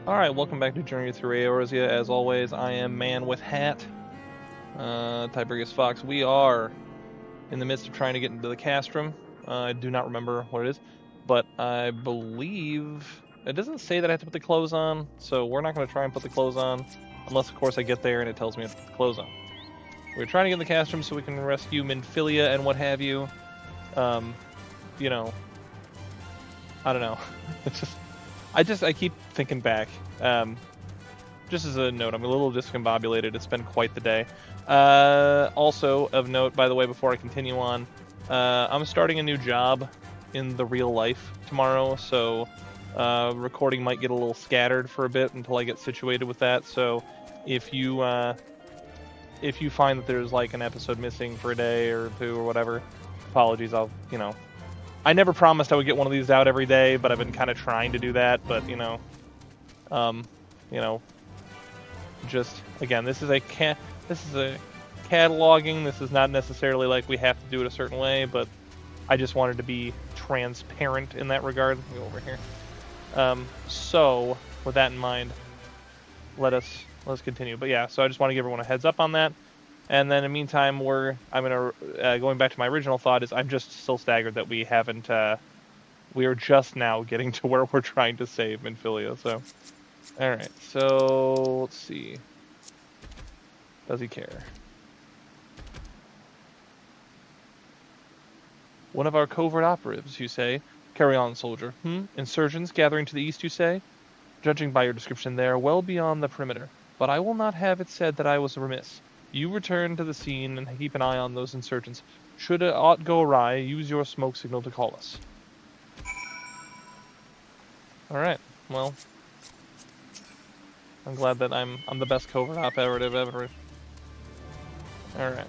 Alright, welcome back to Journey Through Eorzea. As always, I am Man with Hat, Tiberius Fox. We are in the midst of trying to get into the castrum. I do not remember what it is, but I believe... It doesn't say that I have to put the clothes on, so we're not going to try and put the clothes on, unless, of course, I get there and it tells me I have to put the clothes on. We're trying to get in the castrum so we can rescue Minfilia and what have you. You know, I don't know. It's just... I keep thinking back. Just as a note, I'm a little discombobulated. It's been quite the day. Also, of note, by the way, before I continue on, I'm starting a new job in the real life tomorrow, so recording might get a little scattered for a bit until I get situated with that. So if you find that there's like an episode missing for a day or two or whatever, apologies. I never promised I would get one of these out every day, but I've been kind of trying to do that. But just again, this is a cataloging. This is not necessarily like we have to do it a certain way, but I just wanted to be transparent in that regard. Let me go over here. So with that in mind, let's continue. But yeah, so I just want to give everyone a heads up on that. And then in the meantime, going back to my original thought is I'm just still staggered that we haven't, we are just now getting to where we're trying to save Minfilia, so. Alright, so let's see. Does he care? One of our covert operatives, you say? Carry on, soldier. Insurgents gathering to the east, you say? Judging by your description, they are well beyond the perimeter, but I will not have it said that I was remiss. You return to the scene and keep an eye on those insurgents. Should aught go awry, use your smoke signal to call us. Alright, well. I'm glad that I'm the best covert operative ever. Alright.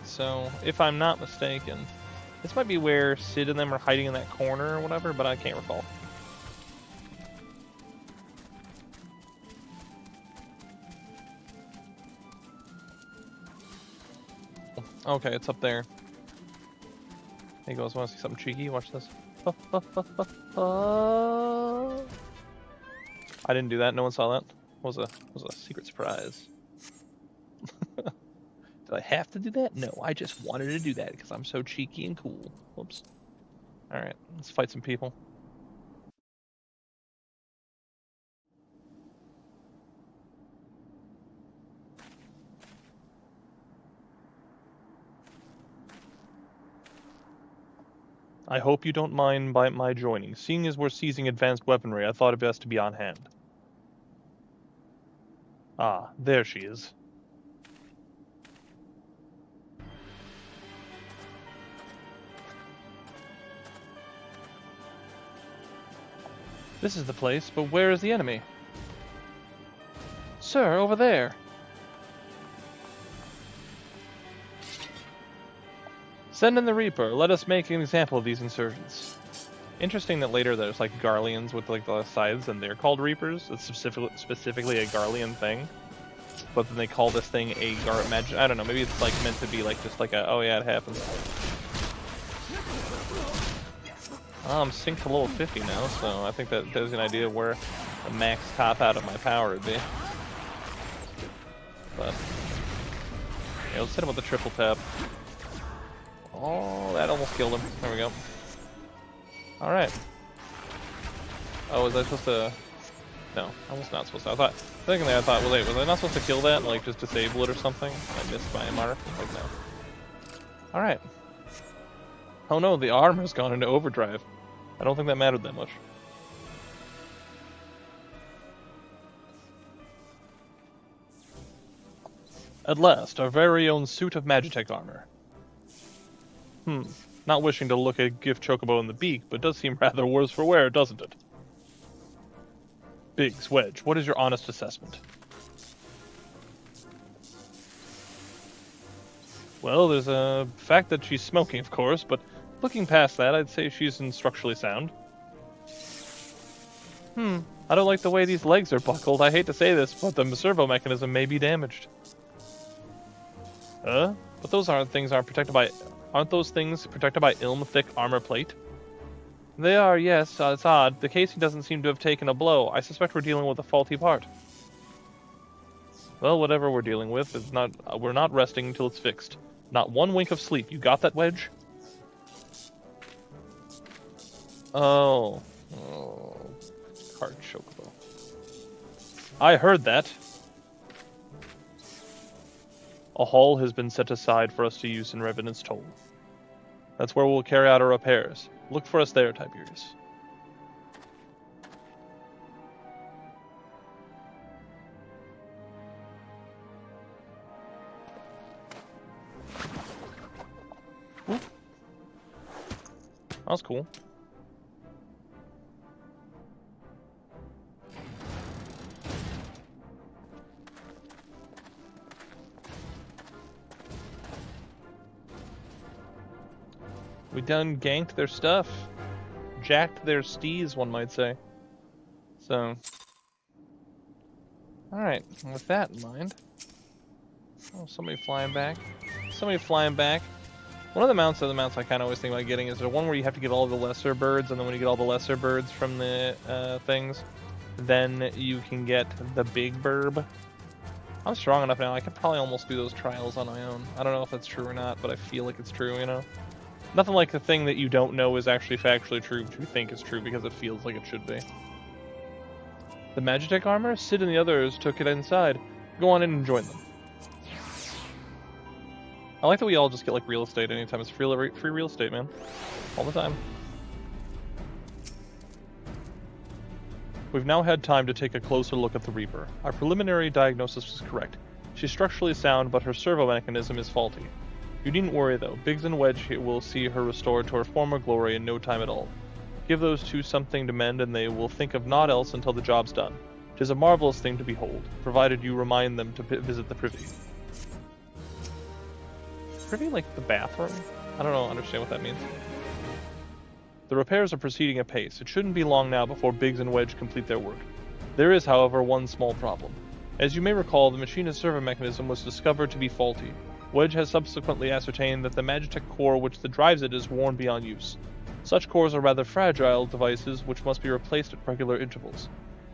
So, if I'm not mistaken, this might be where Sid and them are hiding in that corner or whatever, but I can't recall. Okay, it's up there. Hey guys, want to see something cheeky? Watch this. I didn't do that. No one saw that. It was a secret surprise. Did I have to do that? No, I just wanted to do that because I'm so cheeky and cool. Whoops. All right, let's fight some people. I hope you don't mind by my joining. Seeing as we're seizing advanced weaponry, I thought it best to be on hand. Ah, there she is. This is the place, but where is the enemy? Sir, over there. Send in the Reaper. Let us make an example of these insurgents. Interesting that later there's like Garleans with like the scythes and they're called Reapers. It's specifically a Garlean thing. But then they call this thing a magic. I don't know, maybe it's like meant to be like just like a, oh yeah, it happens. I'm synced to level 50 now, so I think that gives you an idea of where the max top out of my power would be. But yeah, let's hit him with the triple tap. Oh, that almost killed him. There we go. Alright. Oh, was I supposed to... No, I was not supposed to. Secondly, I thought, well, wait, was I not supposed to kill that? Like, just disable it or something? I missed my mark? Like, no. Alright. Oh no, the armor's gone into overdrive. I don't think that mattered that much. At last, our very own suit of Magitech armor. Not wishing to look a gift chocobo in the beak, but does seem rather worse for wear, doesn't it? Biggs, Wedge, what is your honest assessment? Well, there's a fact that she's smoking, of course, but looking past that, I'd say she's structurally sound. I don't like the way these legs are buckled. I hate to say this, but the servo mechanism may be damaged. But those aren't things protected by ilm thick armor plate? They are, yes. It's odd. The casing doesn't seem to have taken a blow. I suspect we're dealing with a faulty part. Well, whatever we're dealing with, is not. We're not resting until it's fixed. Not one wink of sleep. You got that, Wedge? Oh. Oh. Card chocobo. I heard that. A hall has been set aside for us to use in Revenant's Toll. That's where we'll carry out our repairs. Look for us there, Tiberius. Ooh. That was cool. We done ganked their stuff. Jacked their steeds, one might say. So. Alright, with that in mind. Oh, somebody flying back. Somebody flying back. One of the mounts I kind of always think about getting is the one where you have to get all the lesser birds, and then when you get all the lesser birds from the things, then you can get the big burb. I'm strong enough now, I could probably almost do those trials on my own. I don't know if that's true or not, but I feel like it's true, you know? Nothing like the thing that you don't know is actually factually true, but you think is true because it feels like it should be. The Magitech armor? Sid and the others took it inside. Go on in and join them. I like that we all just get like real estate anytime it's free real estate, man. All the time. We've now had time to take a closer look at the Reaper. Our preliminary diagnosis was correct. She's structurally sound, but her servo mechanism is faulty. You needn't worry though, Biggs and Wedge will see her restored to her former glory in no time at all. Give those two something to mend and they will think of naught else until the job's done. 'Tis a marvelous thing to behold, provided you remind them to visit the privy. Privy like the bathroom? I don't understand what that means. The repairs are proceeding apace. It shouldn't be long now before Biggs and Wedge complete their work. There is, however, one small problem. As you may recall, the machine's servo mechanism was discovered to be faulty. Wedge has subsequently ascertained that the Magitech core which drives it is worn beyond use. Such cores are rather fragile devices which must be replaced at regular intervals.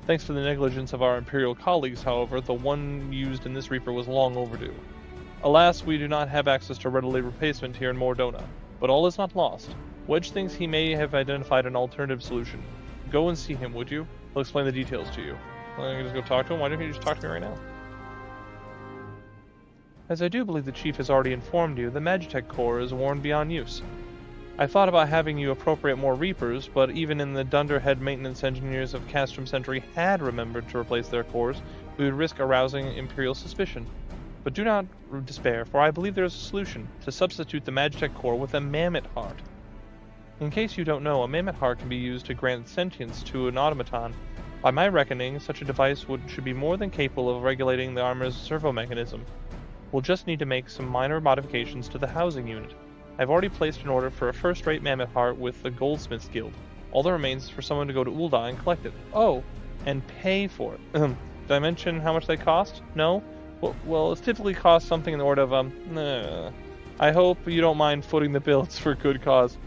Thanks to the negligence of our Imperial colleagues, however, the one used in this Reaper was long overdue. Alas, we do not have access to readily replacement here in Mordona, but all is not lost. Wedge thinks he may have identified an alternative solution. Go and see him, would you? He'll explain the details to you. Well, I can just go talk to him. Why don't you just talk to me right now? As I do believe the Chief has already informed you, the Magitech core is worn beyond use. I thought about having you appropriate more Reapers, but even in the dunderhead maintenance engineers of Castrum Century had remembered to replace their cores, we would risk arousing Imperial suspicion. But do not despair, for I believe there is a solution, to substitute the Magitech core with a mammoth heart. In case you don't know, a mammoth heart can be used to grant sentience to an automaton. By my reckoning, such a device should be more than capable of regulating the armor's servo mechanism. We'll just need to make some minor modifications to the housing unit. I've already placed an order for a first-rate mammoth heart with the Goldsmiths Guild. All that remains is for someone to go to Ul'dah and collect it. Oh, and pay for it. Did I mention how much they cost? No? Well, it typically costs something in the order of, I hope you don't mind footing the bill. It's for good cause.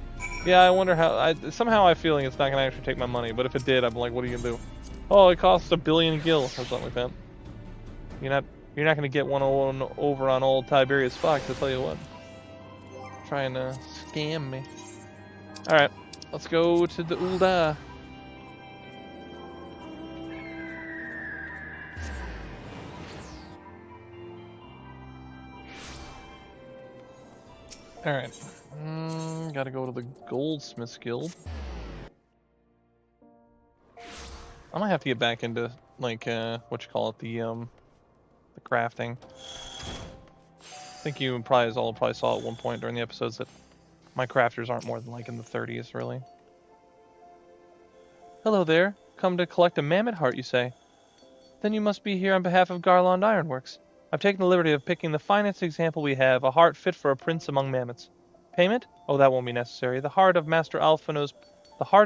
Yeah, I wonder how, somehow I'm feeling it's not going to actually take my money, but if it did, I'm like, what are you going to do? Oh, it costs 1 billion gil, or something like that. You're not going to get one over on old Tiberius Fox, I'll tell you what. Trying to scam me. Alright, let's go to the Ul'dah. Alright. Gotta go to the Goldsmiths Guild. I might have to get back into, like, the crafting. I think you probably saw at one point during the episodes that my crafters aren't more than, like, in the 30s, really. Hello there. Come to collect a mammoth heart, you say? Then you must be here on behalf of Garland Ironworks. I've taken the liberty of picking the finest example we have, a heart fit for a prince among mammoths. Payment? Oh, that won't be necessary. The heart is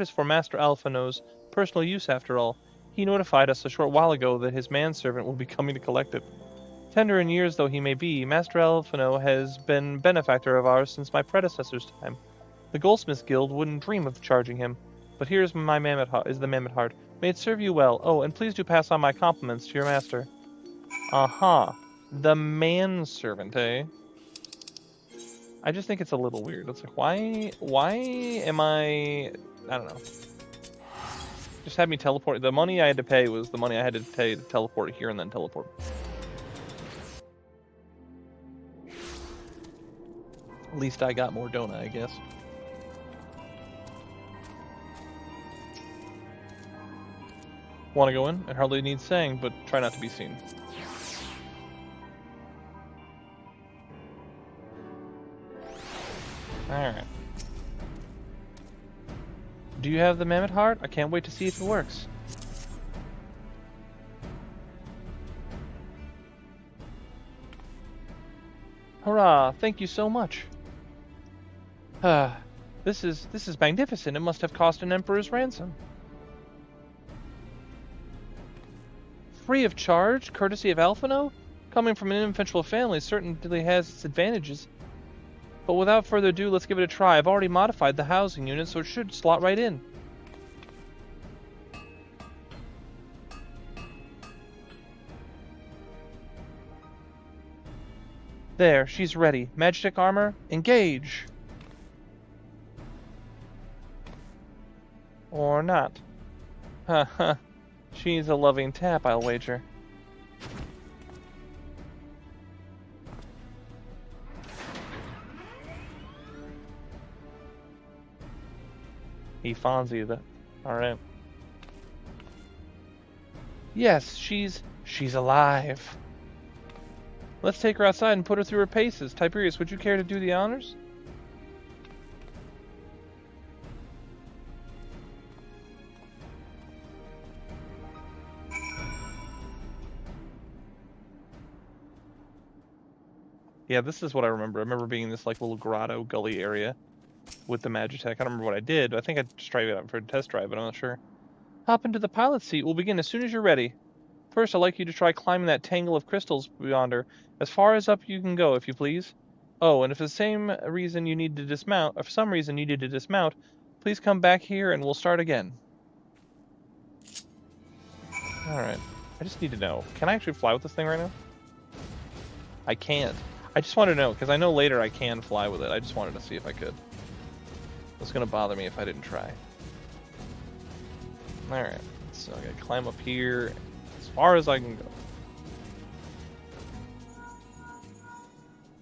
for Master Alphino's personal use, after all. He notified us a short while ago that his manservant will be coming to collect it. Tender in years though he may be, Master Alphino has been benefactor of ours since my predecessor's time. The Goldsmiths Guild wouldn't dream of charging him. But here's my mammoth heart. Is the mammoth heart? May it serve you well. Oh, and please do pass on my compliments to your master. The manservant, eh? I just think it's a little weird. It's like, why am I don't know. Just had me teleport. The money I had to pay was the money I had to pay to teleport here and then teleport. At least I got more donut, I guess. Want to go in? It hardly needs saying, but try not to be seen. Alright. Do you have the mammoth heart? I can't wait to see if it works. Hurrah! Thank you so much. This is magnificent. It must have cost an emperor's ransom. Free of charge, courtesy of Alphino? Coming from an influential family certainly has its advantages. But without further ado, let's give it a try. I've already modified the housing unit, so it should slot right in. There, she's ready. Magitek armor, engage! Or not. Haha. She's a loving tap, I'll wager. He Fonzie that. Alright. Yes, she's alive. Let's take her outside and put her through her paces. Tiberius, would you care to do the honors? Yeah, this is what I remember. I remember being in this like little grotto gully area with the Magitek. I don't remember what I did. I think I just tried it out for a test drive, but I'm not sure. Hop into the pilot seat. We'll begin as soon as you're ready. First, I'd like you to try climbing that tangle of crystals yonder, as far as up you can go, if you please. Oh, and if for some reason you need to dismount, please come back here and we'll start again. Alright. I just need to know. Can I actually fly with this thing right now? I can't. I just want to know, because I know later I can fly with it. I just wanted to see if I could. It's going to bother me if I didn't try. Alright. So I gotta climb up here as far as I can go.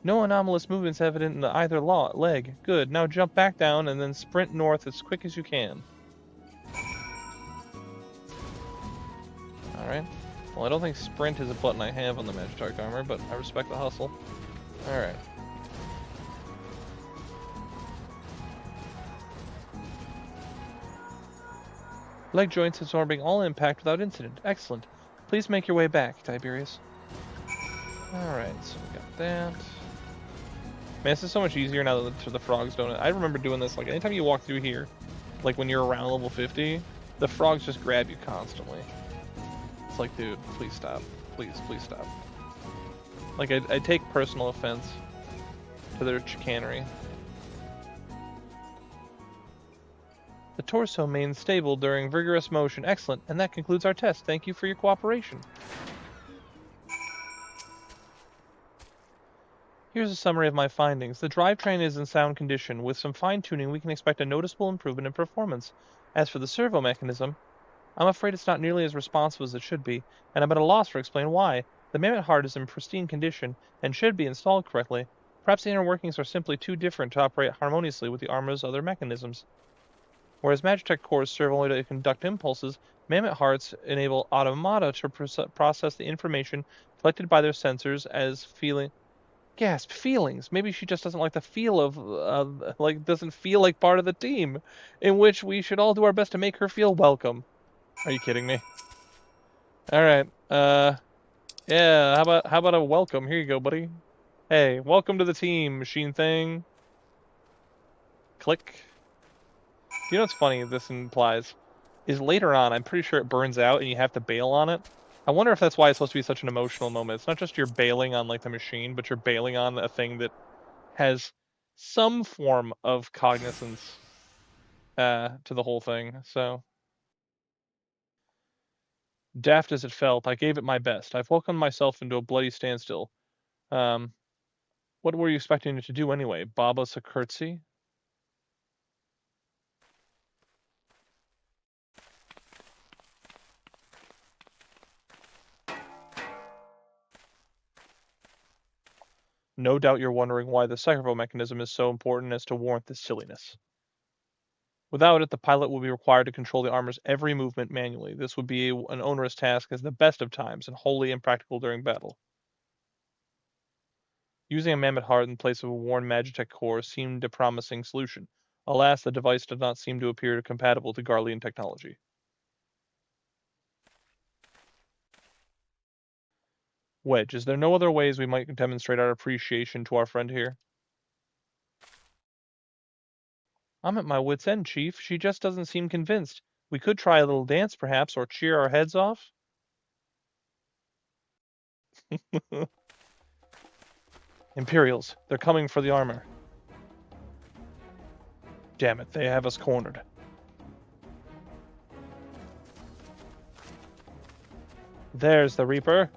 No anomalous movements evident in either leg. Good. Now jump back down and then sprint north as quick as you can. Alright. Well, I don't think sprint is a button I have on the Magitek armor, but I respect the hustle. Alright. Leg joints absorbing all impact without incident. Excellent. Please make your way back, Tiberius. Alright, so we got that. Man, this is so much easier now that the frogs don't... I remember doing this, like, anytime you walk through here, like when you're around level 50, the frogs just grab you constantly. It's like, dude, please stop. Please stop. Like, I take personal offense to their chicanery. The torso remains stable during vigorous motion. Excellent. And that concludes our test. Thank you for your cooperation. Here's a summary of my findings. The drivetrain is in sound condition. With some fine-tuning, we can expect a noticeable improvement in performance. As for the servo mechanism, I'm afraid it's not nearly as responsive as it should be, and I'm at a loss to explain why. The mammoth heart is in pristine condition and should be installed correctly. Perhaps the inner workings are simply too different to operate harmoniously with the armor's other mechanisms. Whereas Magitek cores serve only to conduct impulses, mammoth hearts enable automata to process the information collected by their sensors as feelings. Maybe she just doesn't like the feel of, doesn't feel like part of the team, in which we should all do our best to make her feel welcome. Are you kidding me? Alright, yeah, how about a welcome? Here you go, buddy. Hey, welcome to the team, machine thing. Click. You know what's funny this implies? Is later on, I'm pretty sure it burns out and you have to bail on it. I wonder if that's why it's supposed to be such an emotional moment. It's not just you're bailing on, like, the machine, but you're bailing on a thing that has some form of cognizance. to the whole thing. So, daft as it felt, I gave it my best. I've welcomed myself into a bloody standstill. Um, what were you expecting it to do anyway? Bob us a curtsy? No doubt you're wondering why the servo mechanism is so important as to warrant this silliness. Without it, the pilot will be required to control the armor's every movement manually. This would be an onerous task at the best of times and wholly impractical during battle. Using a mammoth heart in place of a worn Magitech core seemed a promising solution. Alas, the device did not seem to appear compatible to Garlean technology. Wedge, is there no other ways we might demonstrate our appreciation to our friend here? I'm at my wit's end, Chief. She just doesn't seem convinced. We could try a little dance, perhaps, or cheer our heads off? Imperials, they're coming for the armor. Damn it, they have us cornered. There's the Reaper.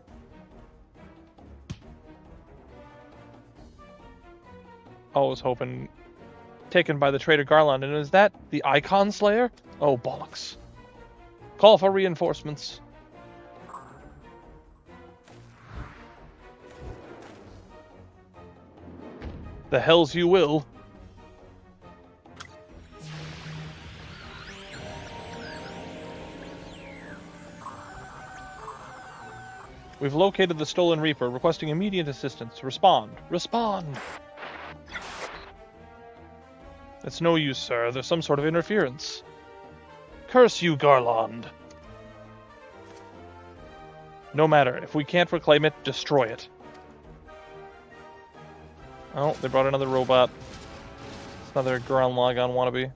I was hoping... Taken by the traitor Garland, and is that the Icon Slayer? Oh, bollocks. Call for reinforcements. The hells you will. We've located the stolen Reaper, requesting immediate assistance. Respond. Respond! It's no use, sir. There's some sort of interference. Curse you, Garland. No matter. If we can't reclaim it, destroy it. Oh, they brought another robot. It's another ground logon wannabe.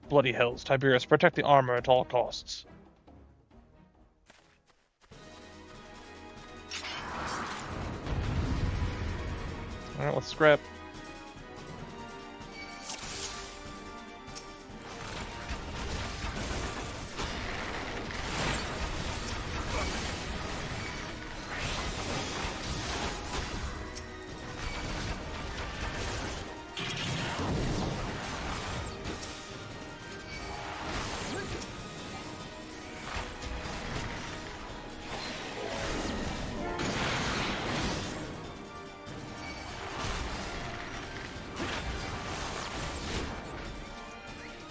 Bloody hells, Tiberius, protect the armor at all costs. Alright, let's scrap.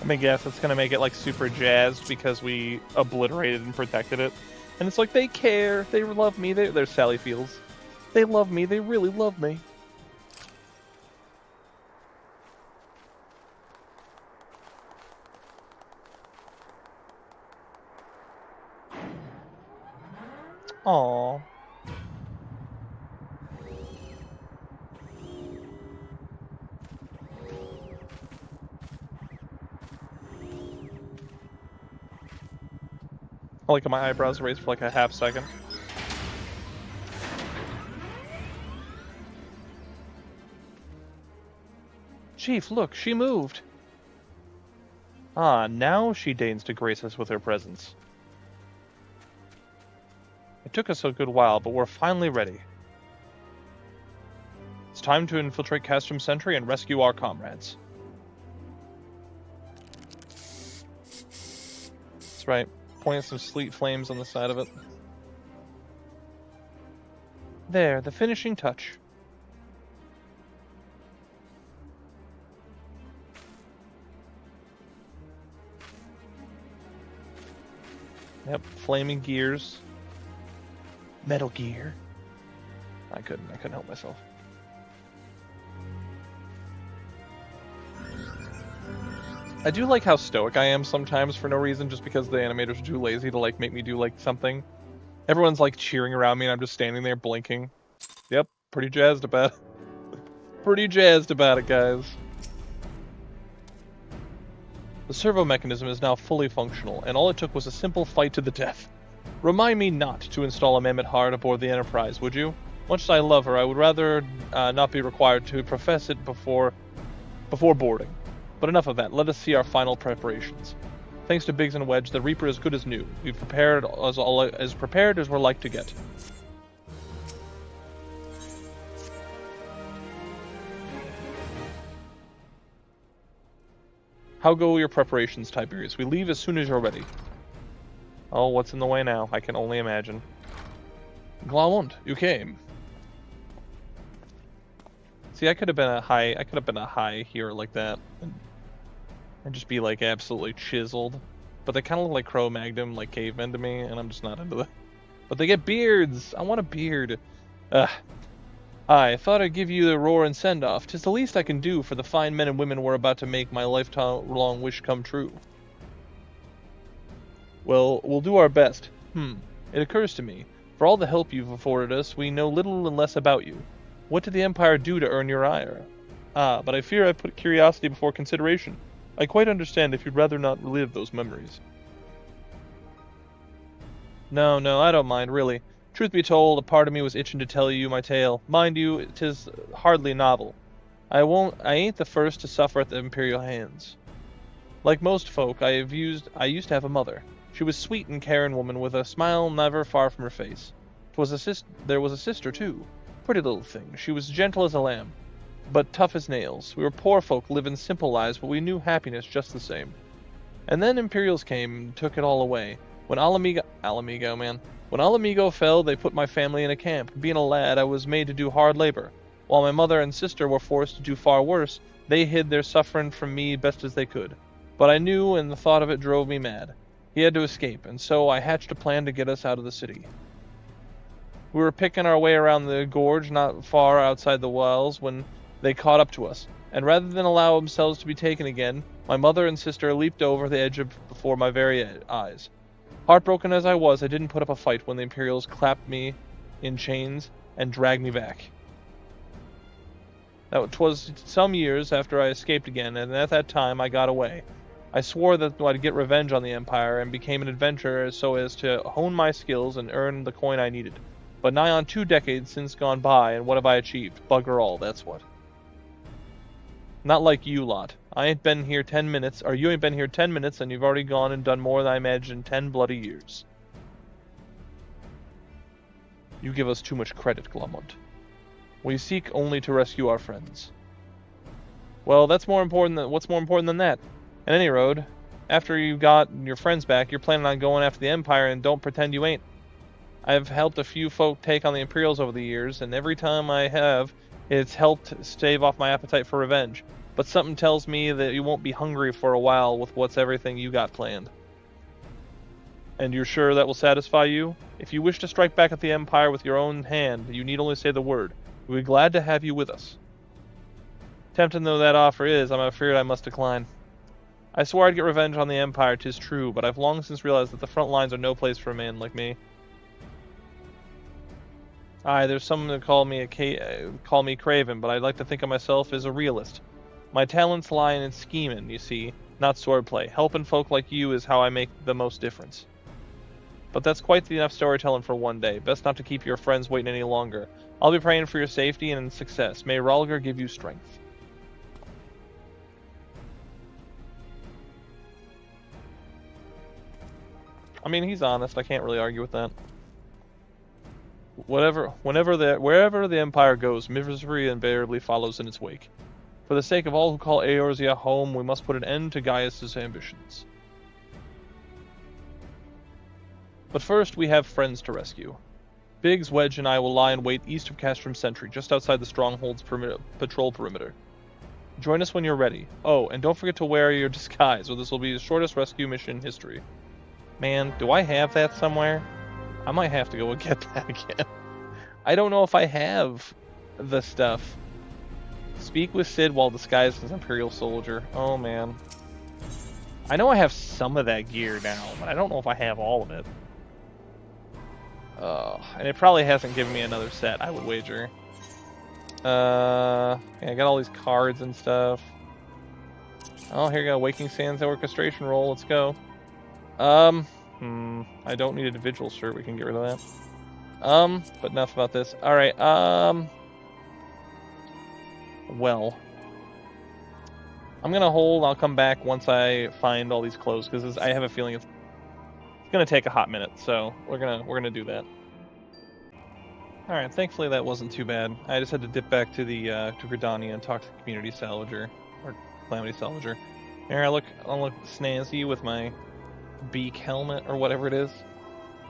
I guess it's gonna make it like super jazzed because we obliterated and protected it. And it's like, they care, they love me, they're Sally Fields. They love me, they really love me. Aww. I like how my eyebrows raised for like a half second. Chief, look, she moved. Ah, now she deigns to grace us with her presence. It took us a good while, but we're finally ready. It's time to infiltrate Castrum Sentry and rescue our comrades. That's right. Pointing some sleet flames on the side of it. There, the finishing touch. Yep, flaming gears. Metal Gear. I couldn't help myself. I do like how stoic I am sometimes for no reason, just because the animators are too lazy to like make me do like something. Everyone's like cheering around me and I'm just standing there blinking. Yep, pretty jazzed about it. Pretty jazzed about it, guys. The servo mechanism is now fully functional, and all it took was a simple fight to the death. Remind me not to install a mammoth heart aboard the Enterprise, would you? Much as I love her, I would rather not be required to profess it before boarding. But enough of that. Let us see our final preparations. Thanks to Biggs and Wedge, the Reaper is good as new. We've prepared as prepared as we're like to get. How go your preparations, Tiberius? We leave as soon as you're ready. Oh, what's in the way now? I can only imagine. Glaumont, you came. See, I could have been a high hero like that, and just be like absolutely chiseled. But they kind of look like Cro-Magnon, like cavemen to me, and I'm just not into that. But they get beards. I want a beard. I thought I'd give you the roar and send-off. 'Tis the least I can do for the fine men and women we're about to make my lifetime-long wish come true. Well, we'll do our best. It occurs to me, for all the help you've afforded us, we know little and less about you. What did the Empire do to earn your ire? But I fear I put curiosity before consideration. I quite understand if you'd rather not relive those memories. No, I don't mind, really. Truth be told, a part of me was itching to tell you my tale. Mind you, 'tis hardly novel. I ain't the first to suffer at the Imperial hands. Like most folk, I used to have a mother. She was sweet and caring woman with a smile never far from her face. There was a sister, too. Pretty little thing. She was gentle as a lamb, but tough as nails. We were poor folk living simple lives, but we knew happiness just the same. And then Imperials came and took it all away. When When Alamigo fell, they put my family in a camp. Being a lad, I was made to do hard labor. While my mother and sister were forced to do far worse, they hid their suffering from me best as they could. But I knew, and the thought of it drove me mad. He had to escape, and so I hatched a plan to get us out of the city. We were picking our way around the gorge not far outside the walls when they caught up to us, and rather than allow themselves to be taken again, my mother and sister leaped over the edge before my very eyes. Heartbroken as I was, I didn't put up a fight when the Imperials clapped me in chains and dragged me back. That 'twas some years after I escaped again, and at that time I got away. I swore that I'd get revenge on the Empire and became an adventurer so as to hone my skills and earn the coin I needed. But nigh on 2 decades since gone by, and what have I achieved? Bugger all, that's what. Not like you lot. I ain't been here 10 minutes, or you ain't been here 10 minutes, and you've already gone and done more than I imagined in 10 bloody years. You give us too much credit, Glaumont. We seek only to rescue our friends. Well, what's more important than that? At any road, after you got your friends back, you're planning on going after the Empire, and don't pretend you ain't. I've helped a few folk take on the Imperials over the years, and every time I have, it's helped stave off my appetite for revenge. But something tells me that you won't be hungry for a while with everything you got planned. And you're sure that will satisfy you? If you wish to strike back at the Empire with your own hand, you need only say the word. We'll be glad to have you with us. Tempting though that offer is, I'm afraid I must decline. I swore I'd get revenge on the Empire, 'tis true, but I've long since realized that the front lines are no place for a man like me. Aye, there's some that call me craven, but I'd like to think of myself as a realist. My talents lie in scheming, you see, not swordplay. Helping folk like you is how I make the most difference. But that's quite enough storytelling for one day. Best not to keep your friends waiting any longer. I'll be praying for your safety and success. May Ralgar give you strength. I mean, he's honest. I can't really argue with that. Wherever the Empire goes, misery invariably follows in its wake. For the sake of all who call Eorzea home, we must put an end to Gaius' ambitions. But first, we have friends to rescue. Biggs, Wedge, and I will lie in wait east of Castrum Sentry, just outside the Stronghold's patrol perimeter. Join us when you're ready. Oh, and don't forget to wear your disguise, or this will be the shortest rescue mission in history. Man, do I have that somewhere? I might have to go and get that again. I don't know if I have the stuff. Speak with Sid while disguised as Imperial soldier. Oh man. I know I have some of that gear now, but I don't know if I have all of it. And it probably hasn't given me another set, I would wager. Yeah, I got all these cards and stuff. Oh, here you go. Waking Sands orchestration roll. Let's go. I don't need a vigil shirt. We can get rid of that. But enough about this. Alright, well. I'm gonna hold. I'll come back once I find all these clothes, because I have a feeling it's gonna take a hot minute. So we're gonna do that. All right. Thankfully that wasn't too bad. I just had to dip back to the to Gridania and talk to the community salvager or calamity salvager. Here, I'll look snazzy with my beak helmet or whatever it is.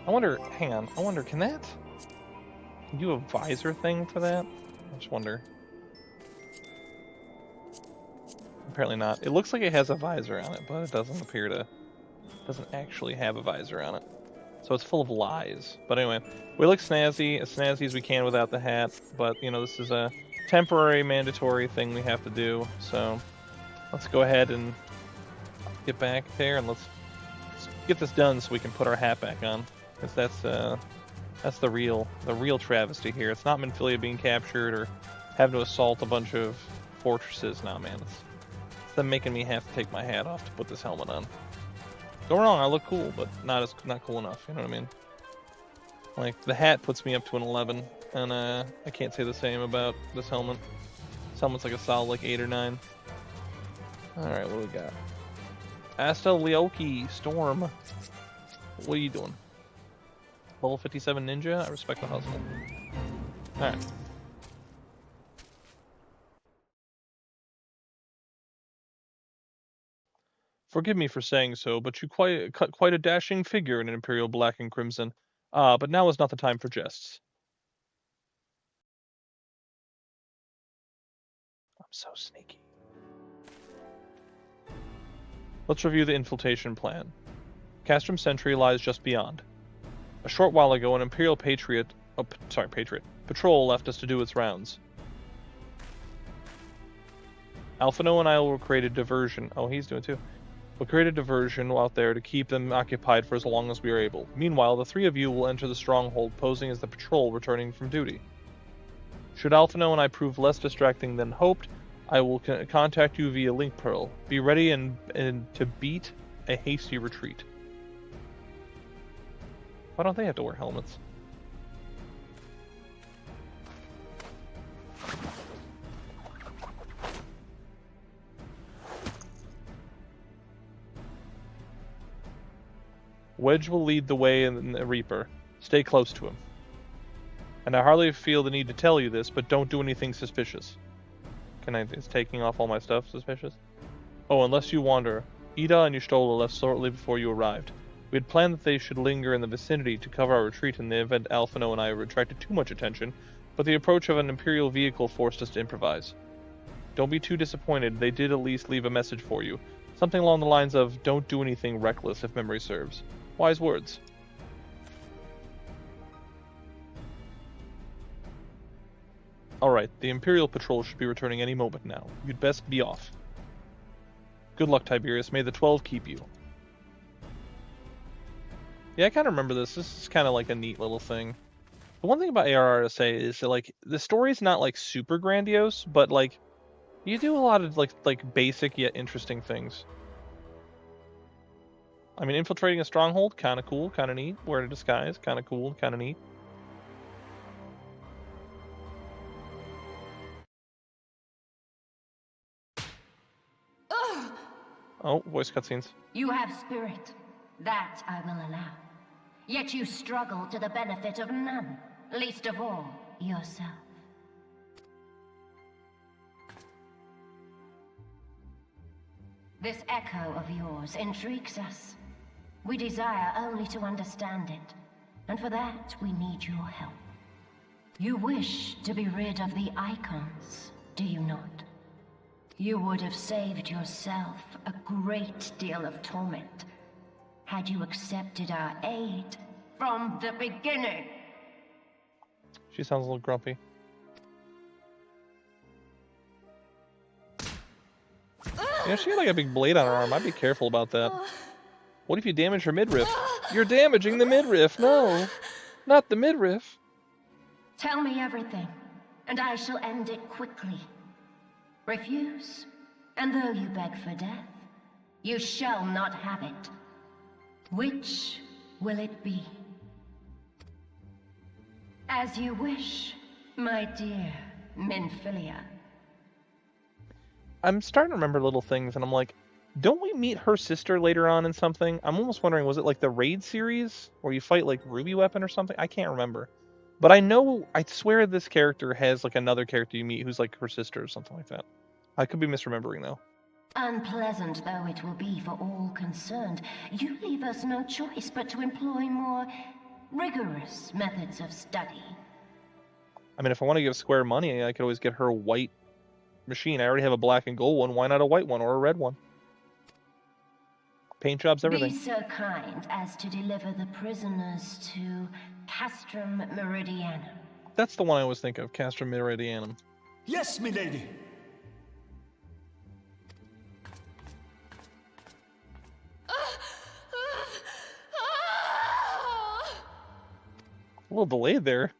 I wonder. Hang on. I wonder. Can you do a visor thing for that? I just wonder. Apparently not. It looks like it has a visor on it, but it doesn't appear to. Doesn't actually have a visor on it. So it's full of lies. But anyway, we look snazzy as we can without the hat. But, you know, this is a temporary, mandatory thing we have to do. So let's go ahead and get back there and let's get this done so we can put our hat back on. Because that's the real travesty here. It's not Minfilia being captured or having to assault a bunch of fortresses. Nah, man. It's them making me have to take my hat off to put this helmet on. Don't get me wrong, I look cool, but not cool enough, you know what I mean? Like, the hat puts me up to an 11, and I can't say the same about this helmet. This helmet's like a solid, like, 8 or 9. Alright, what do we got? Asta Leoki, Storm. What are you doing? Level 57 ninja? I respect the hustle. Alright. Forgive me for saying so, but you cut quite a dashing figure in an Imperial black and crimson. But now is not the time for jests. I'm so sneaky. Let's review the infiltration plan. Castrum Sentry lies just beyond. A short while ago, an Imperial patrol left us to do its rounds. Alphino and I will create a diversion. Oh, he's doing too. We'll create a diversion out there to keep them occupied for as long as we are able. Meanwhile, the three of you will enter the stronghold, posing as the patrol returning from duty. Should Alphino and I prove less distracting than hoped, I will contact you via Link Pearl. Be ready and to beat a hasty retreat. Why don't they have to wear helmets? Wedge will lead the way in the Reaper. Stay close to him. And I hardly feel the need to tell you this, but don't do anything suspicious. Is taking off all my stuff suspicious? Oh, unless you wander. Ida and Yustola left shortly before you arrived. We had planned that they should linger in the vicinity to cover our retreat in the event Alphino and I attracted too much attention, but the approach of an Imperial vehicle forced us to improvise. Don't be too disappointed, they did at least leave a message for you. Something along the lines of, don't do anything reckless if memory serves. Wise words. Alright, the Imperial patrol should be returning any moment now. You'd best be off. Good luck, Tiberius. May the 12 keep you. Yeah, I kind of remember this. This is kind of like a neat little thing. The one thing about ARR to say is that, like, the story's not, like, super grandiose, but, like, you do a lot of, like basic yet interesting things. I mean, infiltrating a stronghold, kind of cool, kind of neat. Wearing a disguise, kind of cool, kind of neat. Ugh. Oh, voice cutscenes. You have spirit. That I will allow. Yet you struggle to the benefit of none, least of all, yourself. This echo of yours intrigues us. We desire only to understand it, and for that we need your help. You wish to be rid of the icons, do you not? You would have saved yourself a great deal of torment had you accepted our aid from the beginning. She sounds a little grumpy. Yeah, she had like a big blade on her arm. I'd be careful about that. What if you damage her midriff? You're damaging the midriff. No, not the midriff. Tell me everything, and I shall end it quickly. Refuse, and though you beg for death, you shall not have it. Which will it be? As you wish, my dear Minfilia. I'm starting to remember little things, and I'm like, don't we meet her sister later on in something? I'm almost wondering, was it like the Raid series where you fight like Ruby Weapon or something? I can't remember. But I swear this character has like another character you meet who's like her sister or something like that. I could be misremembering though. Unpleasant though it will be for all concerned, you leave us no choice but to employ more rigorous methods of study. I mean, if I want to give Square money, I could always get her a white machine. I already have a black and gold one. Why not a white one or a red one? Paint jobs, everything. Be so kind as to deliver the prisoners to Castrum Meridianum. That's the one I always think of, Castrum Meridianum. Yes, milady. A little delayed there.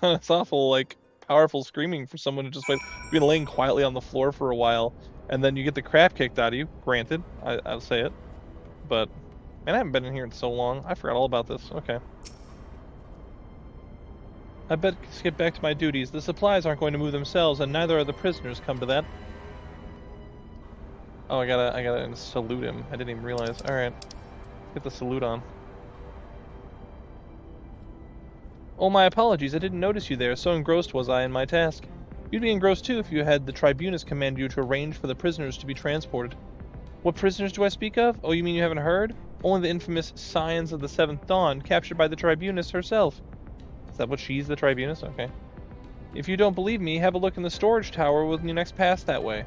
It's awful, like, powerful screaming for someone who just like been laying quietly on the floor for a while, and then you get the crap kicked out of you. Granted, I'll say it, but man, I haven't been in here in so long. I forgot all about this. Okay. I bet get back to my duties. The supplies aren't going to move themselves, and neither are the prisoners. Come to that. Oh, I gotta salute him. I didn't even realize. All right, get the salute on. Oh, my apologies. I didn't notice you there. So engrossed was I in my task. You'd be engrossed too if you had the tribunus command you to arrange for the prisoners to be transported. What prisoners do I speak of? Oh, you mean you haven't heard? Only the infamous Scions of the Seventh Dawn, captured by the tribunus herself. Is that what she's the tribunus? Okay. If you don't believe me, have a look in the storage tower when you next pass that way.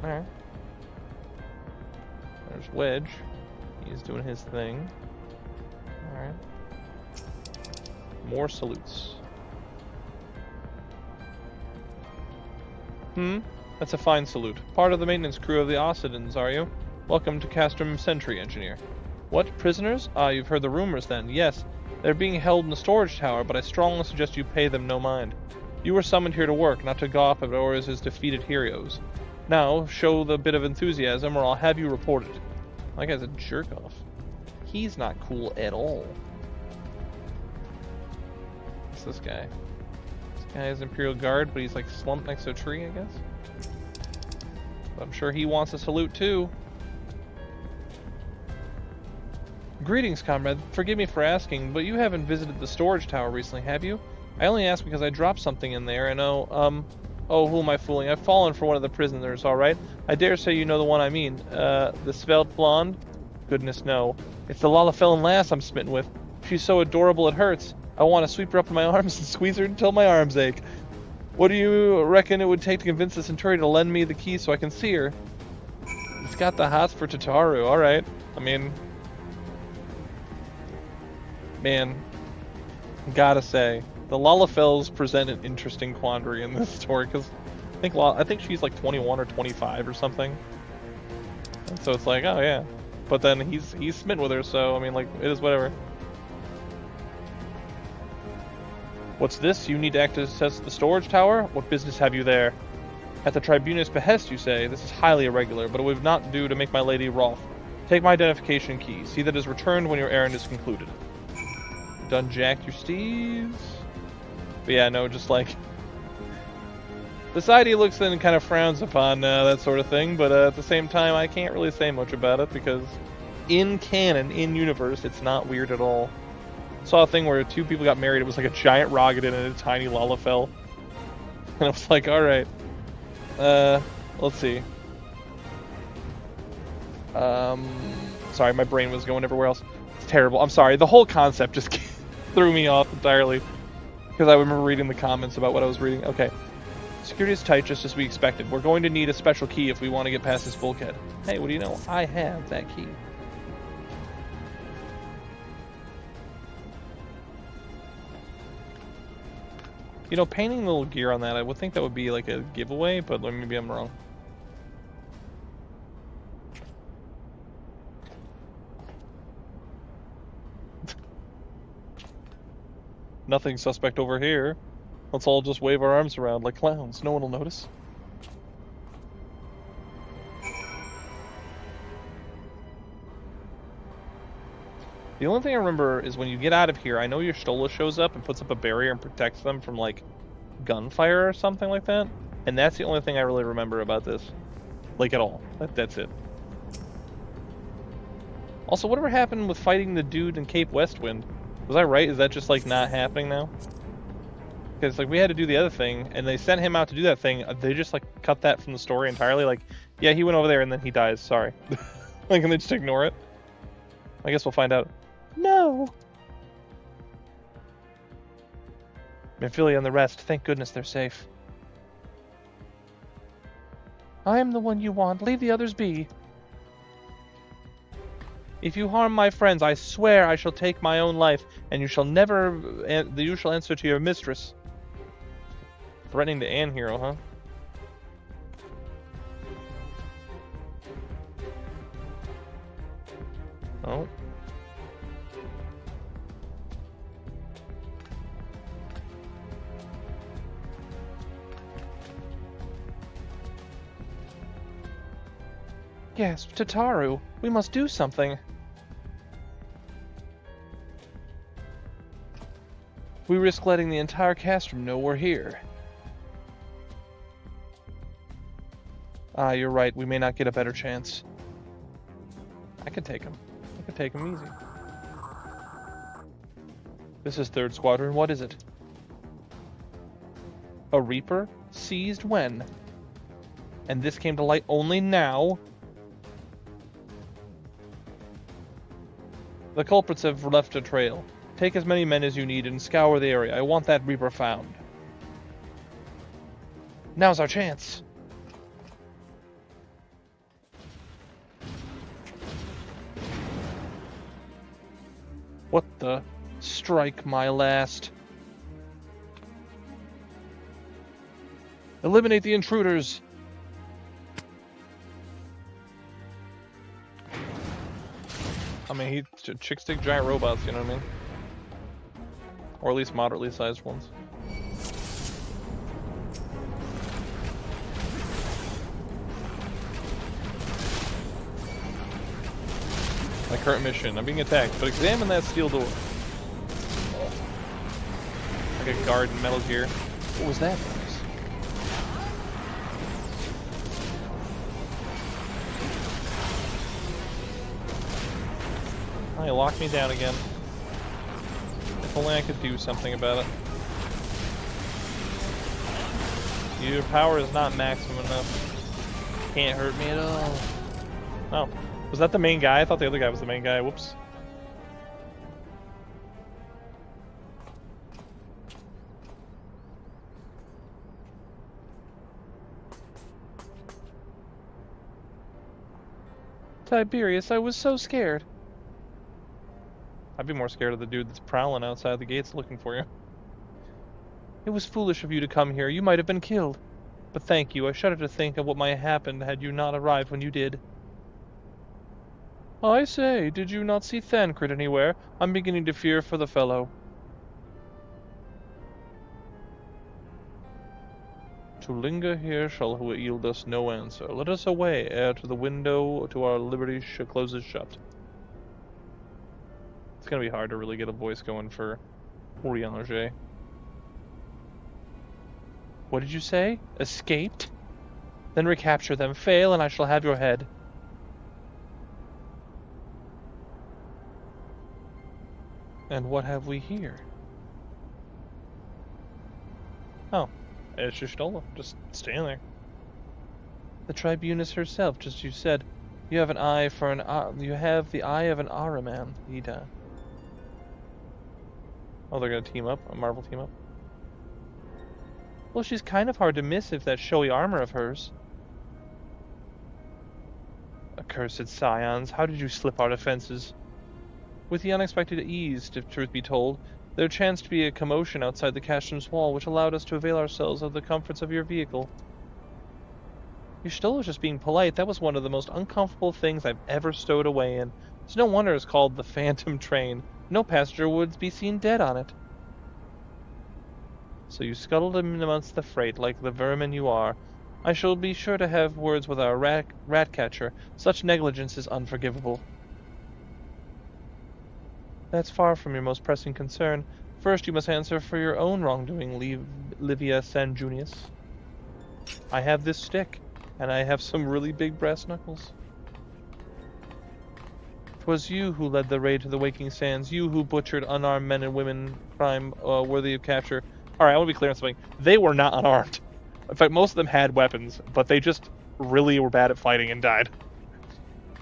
Alright. There's Wedge. He's doing his thing. Alright. More salutes. That's a fine salute. Part of the maintenance crew of the Occidans, are you? Welcome to Castrum Sentry, Engineer. What, prisoners? Ah, you've heard the rumors then. Yes, they're being held in the storage tower, but I strongly suggest you pay them no mind. You were summoned here to work, not to gawp at Eorzea's defeated heroes. Now, show the bit of enthusiasm, or I'll have you reported. That guy's a jerk-off. He's not cool at all. What's this guy? This guy is Imperial Guard, but he's like slumped next to a tree, I guess. But I'm sure he wants a salute too. Greetings, comrade. Forgive me for asking, but you haven't visited the storage tower recently, have you? I only asked because I dropped something in there, and oh, who am I fooling? I've fallen for one of the prisoners, alright? I dare say you know the one I mean. The svelte blonde? Goodness, no. It's the Lalafellin lass I'm smitten with. She's so adorable it hurts. I want to sweep her up in my arms and squeeze her until my arms ache. What do you reckon it would take to convince the Centurion to lend me the key so I can see her? It's got the hots for Tataru, alright. I mean... Man, gotta say, the Lalafells present an interesting quandary in this story, because I think she's like 21 or 25 or something. And so it's like, oh yeah. But then he's smitten with her, so I mean, like, it is whatever. What's this? You need to access the storage tower? What business have you there? At the tribunus' behest, you say. This is highly irregular, but it would not do to make my lady wroth. Take my identification key. See that it is returned when your errand is concluded. Done jacked your steves? But yeah, no, just like... Society looks and kind of frowns upon that sort of thing, but at the same time, I can't really say much about it, because in canon, in universe, it's not weird at all. Saw a thing where two people got married. It was like a giant Rogadin and a tiny Lalafell. And I was like, alright. Let's see. Sorry, my brain was going everywhere else. It's terrible. I'm sorry. The whole concept just threw me off entirely. Because I remember reading the comments about what I was reading. Okay. Security is tight, just as we expected. We're going to need a special key if we want to get past this bulkhead. Hey, what do you know? I have that key. You know, painting the little gear on that, I would think that would be like a giveaway, but maybe I'm wrong. Nothing suspect over here. Let's all just wave our arms around like clowns. No one will notice. The only thing I remember is when you get out of here, I know your Stola shows up and puts up a barrier and protects them from, like, gunfire or something like that. And that's the only thing I really remember about this. Like, at all. That's it. Also, whatever happened with fighting the dude in Cape Westwind? Was I right? Is that just, like, not happening now? Because, like, we had to do the other thing, and they sent him out to do that thing. They just, like, cut that from the story entirely. Like, yeah, he went over there, and then he dies. Sorry. Like, and they just ignore it. I guess we'll find out. No! Mephilia and the rest, thank goodness they're safe. I am the one you want. Leave the others be. If you harm my friends, I swear I shall take my own life, and you shall answer to your mistress. Threatening the Ann hero, huh? Oh. Gasp, Tataru, we must do something. We risk letting the entire castrum know we're here. Ah, you're right, we may not get a better chance. I could take him. I could take him easy. This is 3rd Squadron, what is it? A Reaper? Seized when? And this came to light only now? The culprits have left a trail. Take as many men as you need and scour the area. I want that Reaper found. Now's our chance. What the? Strike my last. Eliminate the intruders. I mean, chick stick giant robots, you know what I mean? Or at least moderately sized ones. My current mission, I'm being attacked, but examine that steel door. Like a guard in Metal Gear. What was that noise? Oh, he locked me down again. If only I could do something about it. Your power is not maximum enough. Can't hurt me at all. Oh. Was that the main guy? I thought the other guy was the main guy. Whoops. Tiberius, I was so scared. I'd be more scared of the dude that's prowling outside the gates looking for you. It was foolish of you to come here. You might have been killed. But thank you. I shudder to think of what might have happened had you not arrived when you did. I say, did you not see Thancred anywhere? I'm beginning to fear for the fellow. To linger here shall yield us no answer. Let us away, ere to the window to our liberty closes shut. It's gonna be hard to really get a voice going for Eorzea. What did you say? Escaped? Then recapture them. Fail, and I shall have your head. And what have we here? Oh, it's Shishtola, just standing there. The Tribunus herself, just as you said. You have an eye for you have the eye of an Ahriman, Ida. Oh, they're gonna team up? A Marvel team up? Well, she's kind of hard to miss if that showy armor of hers. Accursed scions, how did you slip our defenses? With the unexpected ease, if truth be told, there chanced to be a commotion outside the castrum's wall, which allowed us to avail ourselves of the comforts of your vehicle. Y'shtola was just being polite. That was one of the most uncomfortable things I've ever stowed away in. It's no wonder it's called the Phantom Train. No passenger would be seen dead on it. So you scuttled him amongst the freight like the vermin you are. I shall be sure to have words with our rat catcher. Such negligence is unforgivable. That's far from your most pressing concern. First, you must answer for your own wrongdoing, Livia Sanjunius. I have this stick, and I have some really big brass knuckles. 'Twas you who led the raid to the Waking Sands, you who butchered unarmed men and women, crime worthy of capture. Alright, I want to be clear on something. They were not unarmed. In fact, most of them had weapons, but they just really were bad at fighting and died.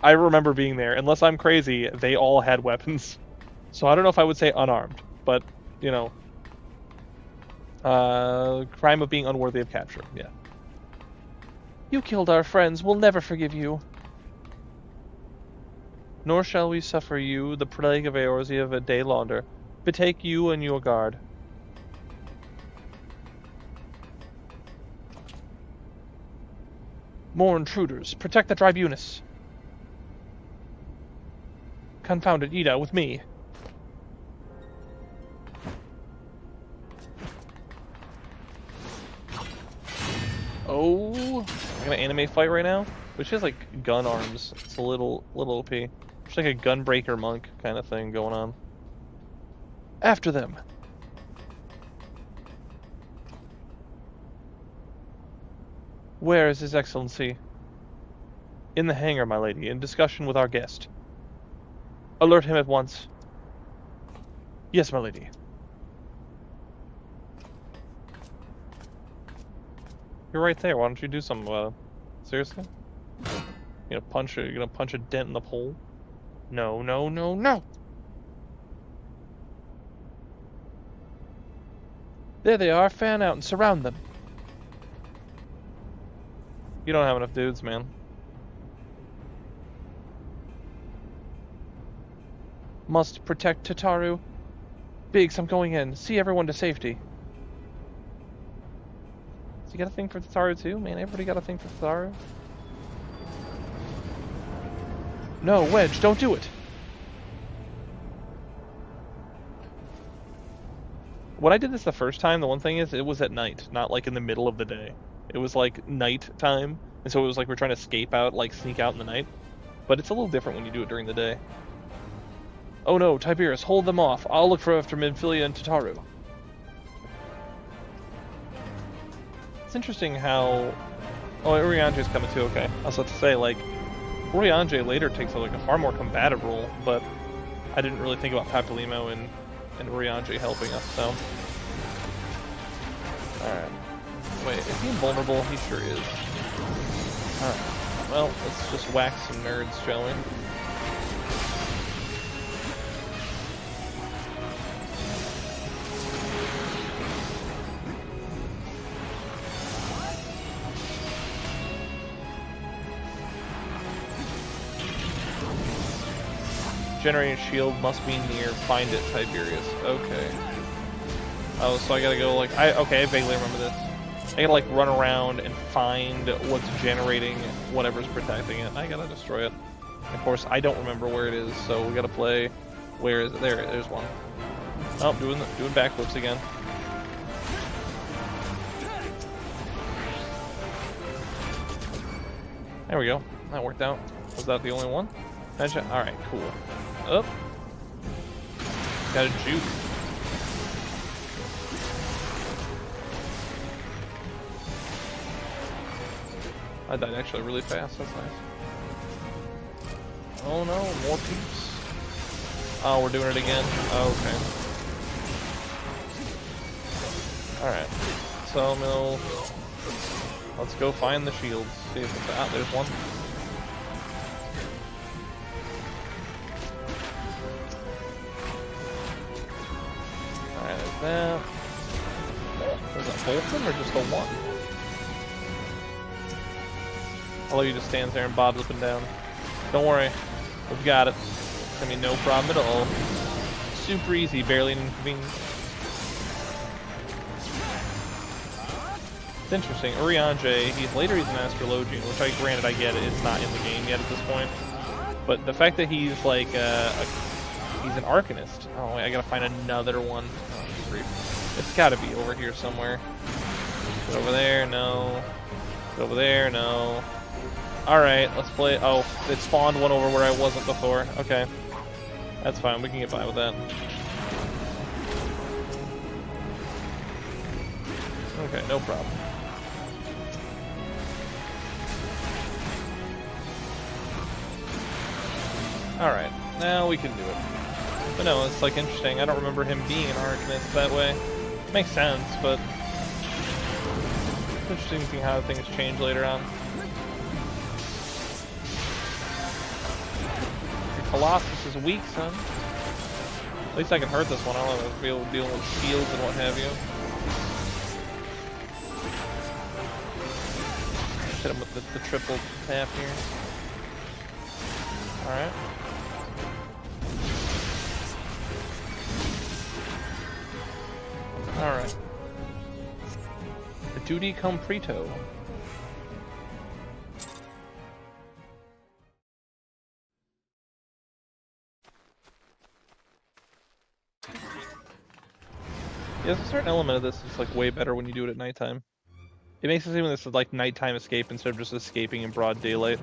I remember being there. Unless I'm crazy, they all had weapons. So I don't know if I would say unarmed, but, you know, crime of being unworthy of capture, yeah. You killed our friends, we'll never forgive you. Nor shall we suffer you, the plague of Eorzea, a day longer. Betake you and your guard. More intruders, protect the tribunus. Confounded Ida with me. Oh, I'm gonna anime fight right now, which has like gun arms. It's a little OP. It's like a gunbreaker monk kind of thing going on. After them. Where is His Excellency? In the hangar, my lady, in discussion with our guest. Alert him at once. Yes, my lady. You're right there. Why don't you do something about it? Seriously? You're gonna punch a dent in the pole? No, no, no, no! There they are. Fan out and surround them. You don't have enough dudes, man. Must protect Tataru. Biggs, I'm going in. See everyone to safety. Does he got a thing for Tataru too? Man, everybody got a thing for Tataru. No, Wedge, don't do it! When I did this the first time, the one thing is, it was at night, not like in the middle of the day. It was like night time, and so it was like we're trying to escape out, like sneak out in the night. But it's a little different when you do it during the day. Oh no, Tiberius, hold them off. I'll look for after Minfilia and Tataru. It's interesting how... Oh, Urianger's coming too, okay. I was about to say, like, Urianger later takes like a far more combative role, but I didn't really think about Papalimo and Urianger helping us, so... Alright. Wait, is he invulnerable? He sure is. Alright. Well, let's just whack some nerds, shall we? Generating shield must be near. Find it, Tiberius. Okay. Oh, so I gotta go like okay, I vaguely remember this. I gotta like run around and find what's generating whatever's protecting it. I gotta destroy it. Of course, I don't remember where it is, so we gotta play. Where is it? There's one. Oh, doing backflips again. There we go. That worked out. Was that the only one? Alright, cool. Up. Got a juke. I died actually really fast, that's nice. Oh no, more peeps. Oh, we're doing it again? Oh, okay. Alright. Sawmill. Let's go find the shields. See if it's out. There's one. Alright, there's that. Is it both of them or just the one? Although he just stands there and bobs up and down. Don't worry, we've got it. It's gonna be no problem at all. Super easy, barely an inconvenience. It's interesting. Urianger, he's an astrologian, which granted I get it, it's not in the game yet at this point. But the fact that he's like he's an arcanist. Oh wait, I gotta find another one. Oh, grief. It's gotta be over here somewhere. Get over there, no. Get over there, no. Alright, let's play. Oh, it spawned one over where I wasn't before. Okay. That's fine, we can get by with that. Okay, no problem. Alright, now we can do it. But no, it's like interesting. I don't remember him being an Arcanist that way. Makes sense, but it's interesting to see how things change later on. Your Colossus is weak, son. At least I can hurt this one. I don't know if I'll be able to deal with shields and what have you. Hit him with the triple tap here. Alright. Alright. The duty comprito. Yeah, there's a certain element of this that's like way better when you do it at nighttime. It makes it seem like this is like nighttime escape instead of just escaping in broad daylight.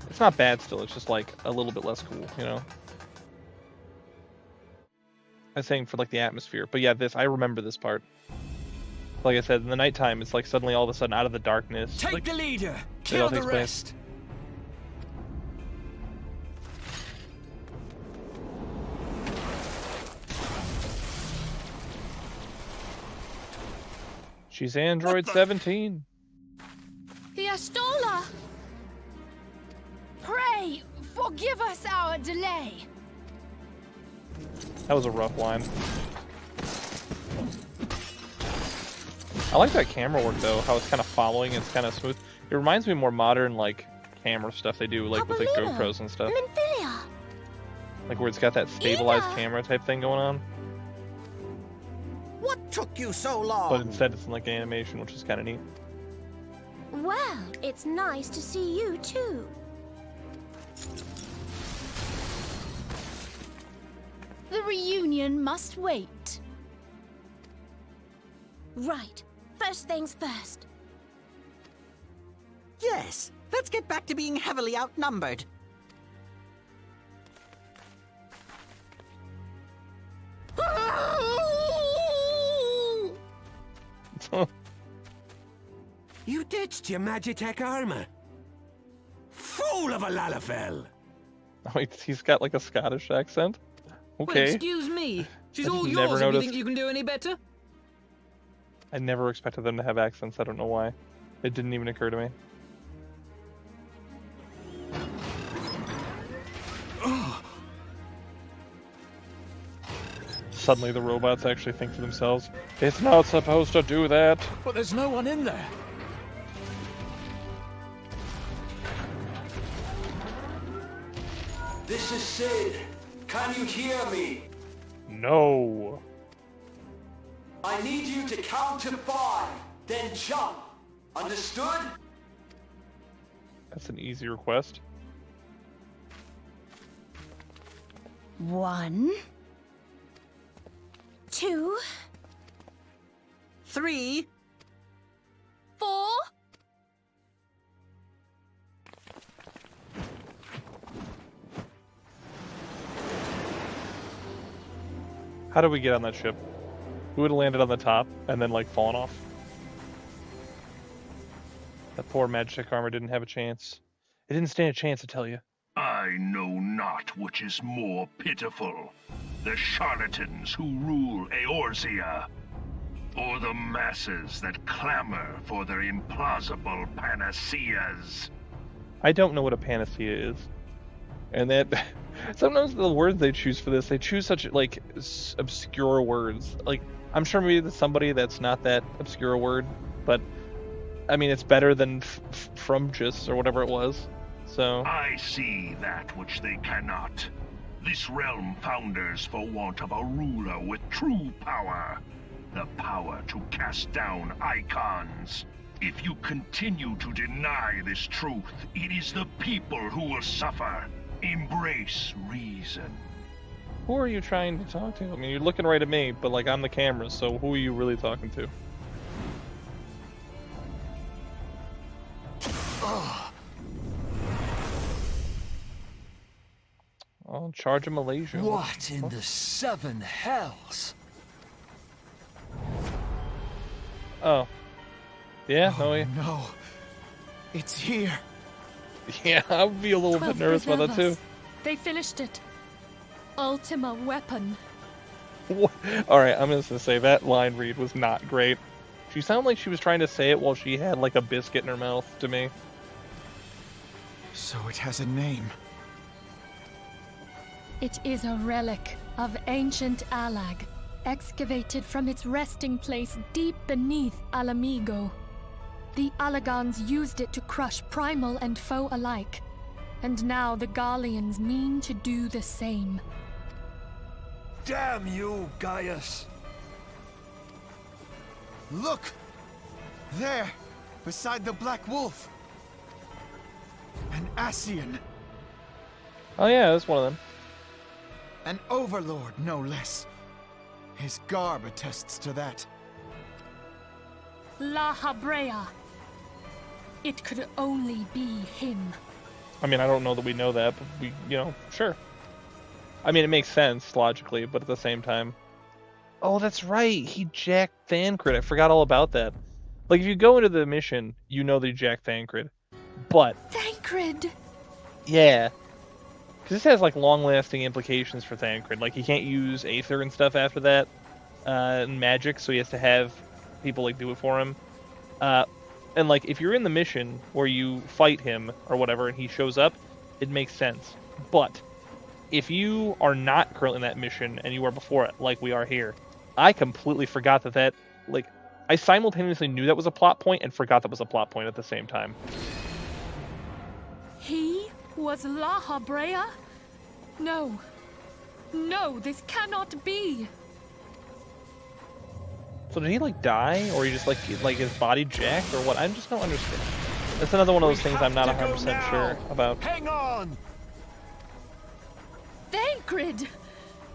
It's not bad still, it's just like a little bit less cool, you know? I'm saying for like the atmosphere, but yeah, I remember this part. Like I said, in the nighttime, it's like suddenly all of a sudden out of the darkness. Take like, the leader, kill the rest. She's Android 17. Fiastola! Pray, forgive us our delay. That was a rough line. I like that camera work though, how it's kind of following, it's kind of smooth. It reminds me more modern like camera stuff they do like with the GoPros and stuff. Like where it's got that stabilized camera type thing going on. What took you so long? But instead it's in like animation, which is kind of neat. Well, it's nice to see you too. The reunion must wait. Right. First things first. Yes, let's get back to being heavily outnumbered. You ditched your Magitech armor. Fool of a Lalafell! Oh, he's got like a Scottish accent? Okay. Well, excuse me. She's I all just yours never if you noticed. think you can do any better. I never expected them to have accents, I don't know why. It didn't even occur to me. Suddenly the robots actually think to themselves, it's not supposed to do that. But there's no one in there. This is Sid. Can you hear me? No. I need you to count to 5, then jump. Understood? That's an easy request. 1, 2, 3. 4. How did we get on that ship? We would have landed on the top and then like fallen off. That poor Magic armor didn't have a chance. It didn't stand a chance, I tell you. I know not which is more pitiful, the charlatans who rule Eorzea, or the masses that clamor for their implausible panaceas. I don't know what a panacea is. And that, sometimes the words they choose for this, they choose such like obscure words. Like, I'm sure maybe there's somebody that's not that obscure a word, but I mean, it's better than frumjus or whatever it was. So I see that which they cannot. This realm founders for want of a ruler with true power. The power to cast down icons. If you continue to deny this truth, it is the people who will suffer. Embrace reason. who are you trying to talk to? I mean, you're looking right at me, but like I'm the camera, so who are you really talking to? Oh, charge of Malaysia. What in the 7 hells? Oh. Yeah, Oh, no, no. It's here. Yeah, I would be a little bit nervous about that too. They finished it. Ultima weapon. Alright, I'm just gonna say that line read was not great. She sounded like she was trying to say it while she had like a biscuit in her mouth to me. So it has a name. It is a relic of ancient Alag, excavated from its resting place deep beneath Alamigo. The Alagons used it to crush primal and foe alike, and now the Garleans mean to do the same. Damn you, Gaius! Look! There, beside the Black Wolf. An Ascian. Oh yeah, that's one of them. An overlord, no less. His garb attests to that. La Habrea. It could only be him. I mean, I don't know that we know that, but we, sure. I mean, it makes sense logically, but at the same time. Oh, that's right. He jacked Thancred. I forgot all about that. Like, if you go into the mission, you know that he jacked Thancred. But... Thancred! Yeah. Because this has, like, long-lasting implications for Thancred. Like, he can't use Aether and stuff after that. And magic, so he has to have people, like, do it for him. And, like, if you're in the mission where you fight him or whatever and he shows up, it makes sense. But if you are not currently in that mission and you are before it, like we are here, I completely forgot that, like, I simultaneously knew that was a plot point and forgot that was a plot point at the same time. He was La Habrea? No. No, this cannot be. So did he, like, die? Or he just, like his body jacked? Or what? I just don't understand. That's another one of those things I'm not 100% sure about. Hang on! Thancred!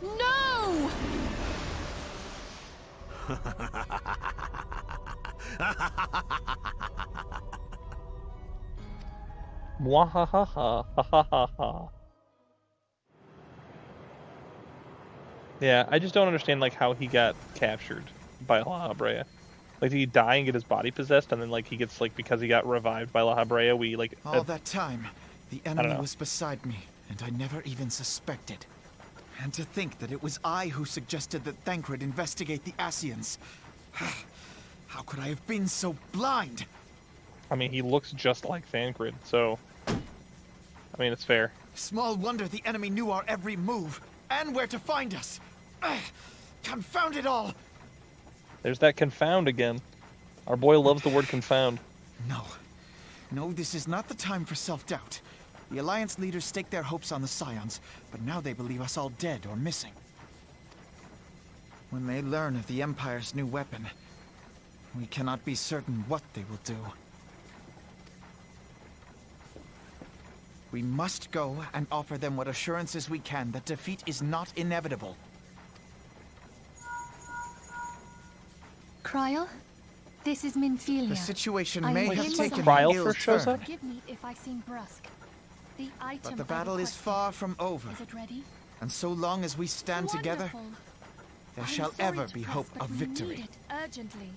No! Mwahaha. Yeah, I just don't understand, like, how he got captured by La Habrea. Like, did he die and get his body possessed, and then, like, he gets, like, because he got revived by La Habrea, we, like... All that time, the enemy was beside me, and I never even suspected. And to think that it was I who suggested that Thancred investigate the Ascians. How could I have been so blind? I mean, he looks just like Thancred, so... I mean, it's fair. Small wonder the enemy knew our every move, and where to find us. Confound it all! There's that confound again. Our boy loves the word confound. No, this is not the time for self-doubt. The Alliance leaders staked their hopes on the Scions, but now they believe us all dead or missing. When they learn of the Empire's new weapon, we cannot be certain what they will do. We must go and offer them what assurances we can that defeat is not inevitable. Kryl, this is Minfilia. The situation may have taken an Kryl ill first shows up? turn, Forgive me if I seem brusque. The item but the I battle is requested. far from over. Is it ready? And so long as we stand together, Wonderful. there I'm shall sorry ever to be press, hope but of we victory. need it urgently.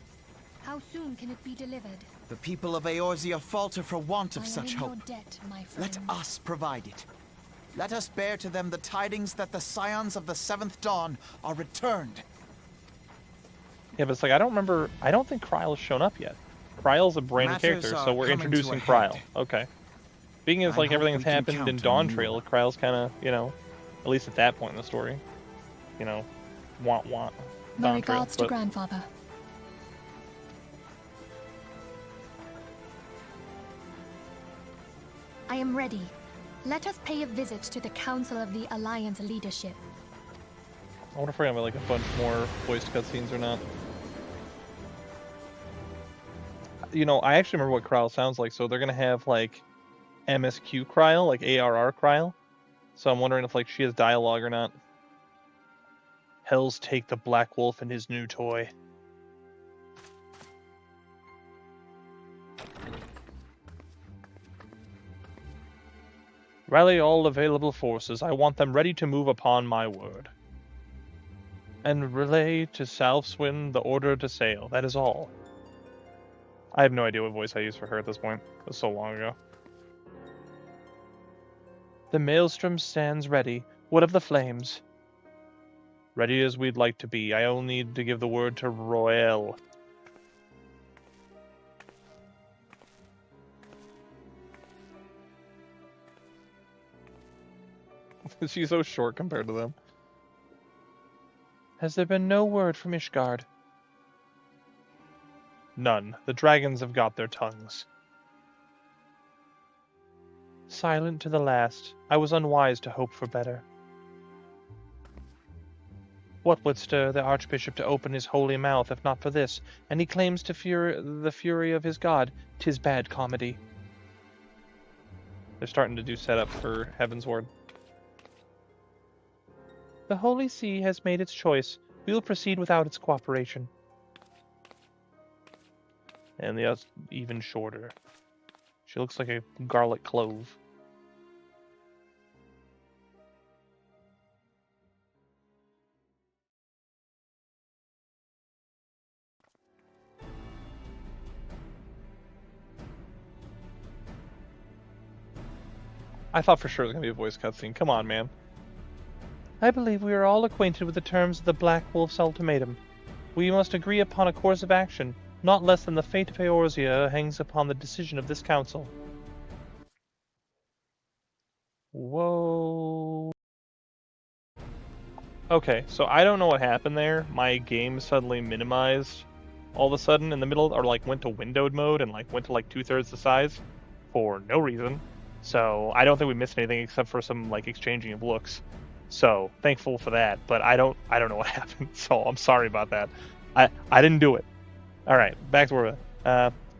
How soon can it be delivered? The people of Eorzea falter for want of I am such in hope. your debt, my friend. Let us provide it. Let us bear to them the tidings that the Scions of the Seventh Dawn are returned. Yeah, but it's like, I don't think Kryl has shown up yet. Kryl's a brand new Matters character, are so we're coming to introducing a Kryl. head. Okay. Being as, I like, hope everything we that's can happened in count on Dawn you. Trail, Kryl's kind of, at least at that point in the story, want. My Dawn Trail, regards to but- grandfather. I am ready. Let us pay a visit to the Council of the Alliance leadership. I wonder if we're gonna have, like, a bunch more voiced cutscenes or not. I actually remember what Kryl sounds like, so they're gonna have, like, MSQ Kryl, like ARR Kryl. So I'm wondering if, like, she has dialogue or not. Hells take the Black Wolf and his new toy. Rally all available forces. I want them ready to move upon my word. And relay to Salfswyn the order to sail. That is all. I have no idea what voice I used for her at this point. It was so long ago. The maelstrom stands ready. What of the flames? Ready as we'd like to be. I only need to give the word to Royale. She's so short compared to them. Has there been no word from Ishgard? None. The dragons have got their tongues. Silent to the last. I was unwise to hope for better. What would stir the Archbishop to open his holy mouth if not for this? And he claims to the fury of his god. 'Tis bad comedy. They're starting to do setup for Heaven's Ward. The Holy See has made its choice. We will proceed without its cooperation. And the other's even shorter. She looks like a garlic clove. I thought for sure it was going to be a voice cutscene. Come on, man. I believe we are all acquainted with the terms of the Black Wolf's ultimatum. We must agree upon a course of action. Not less than the fate of Eorzea hangs upon the decision of this council. Whoa. Okay, so I don't know what happened there. My game suddenly minimized all of a sudden in the middle, or like went to windowed mode and like went to like 2/3 the size for no reason. So I don't think we missed anything except for some like exchanging of looks. So thankful for that, but I don't know what happened. So I'm sorry about that. I didn't do it. All right, back to where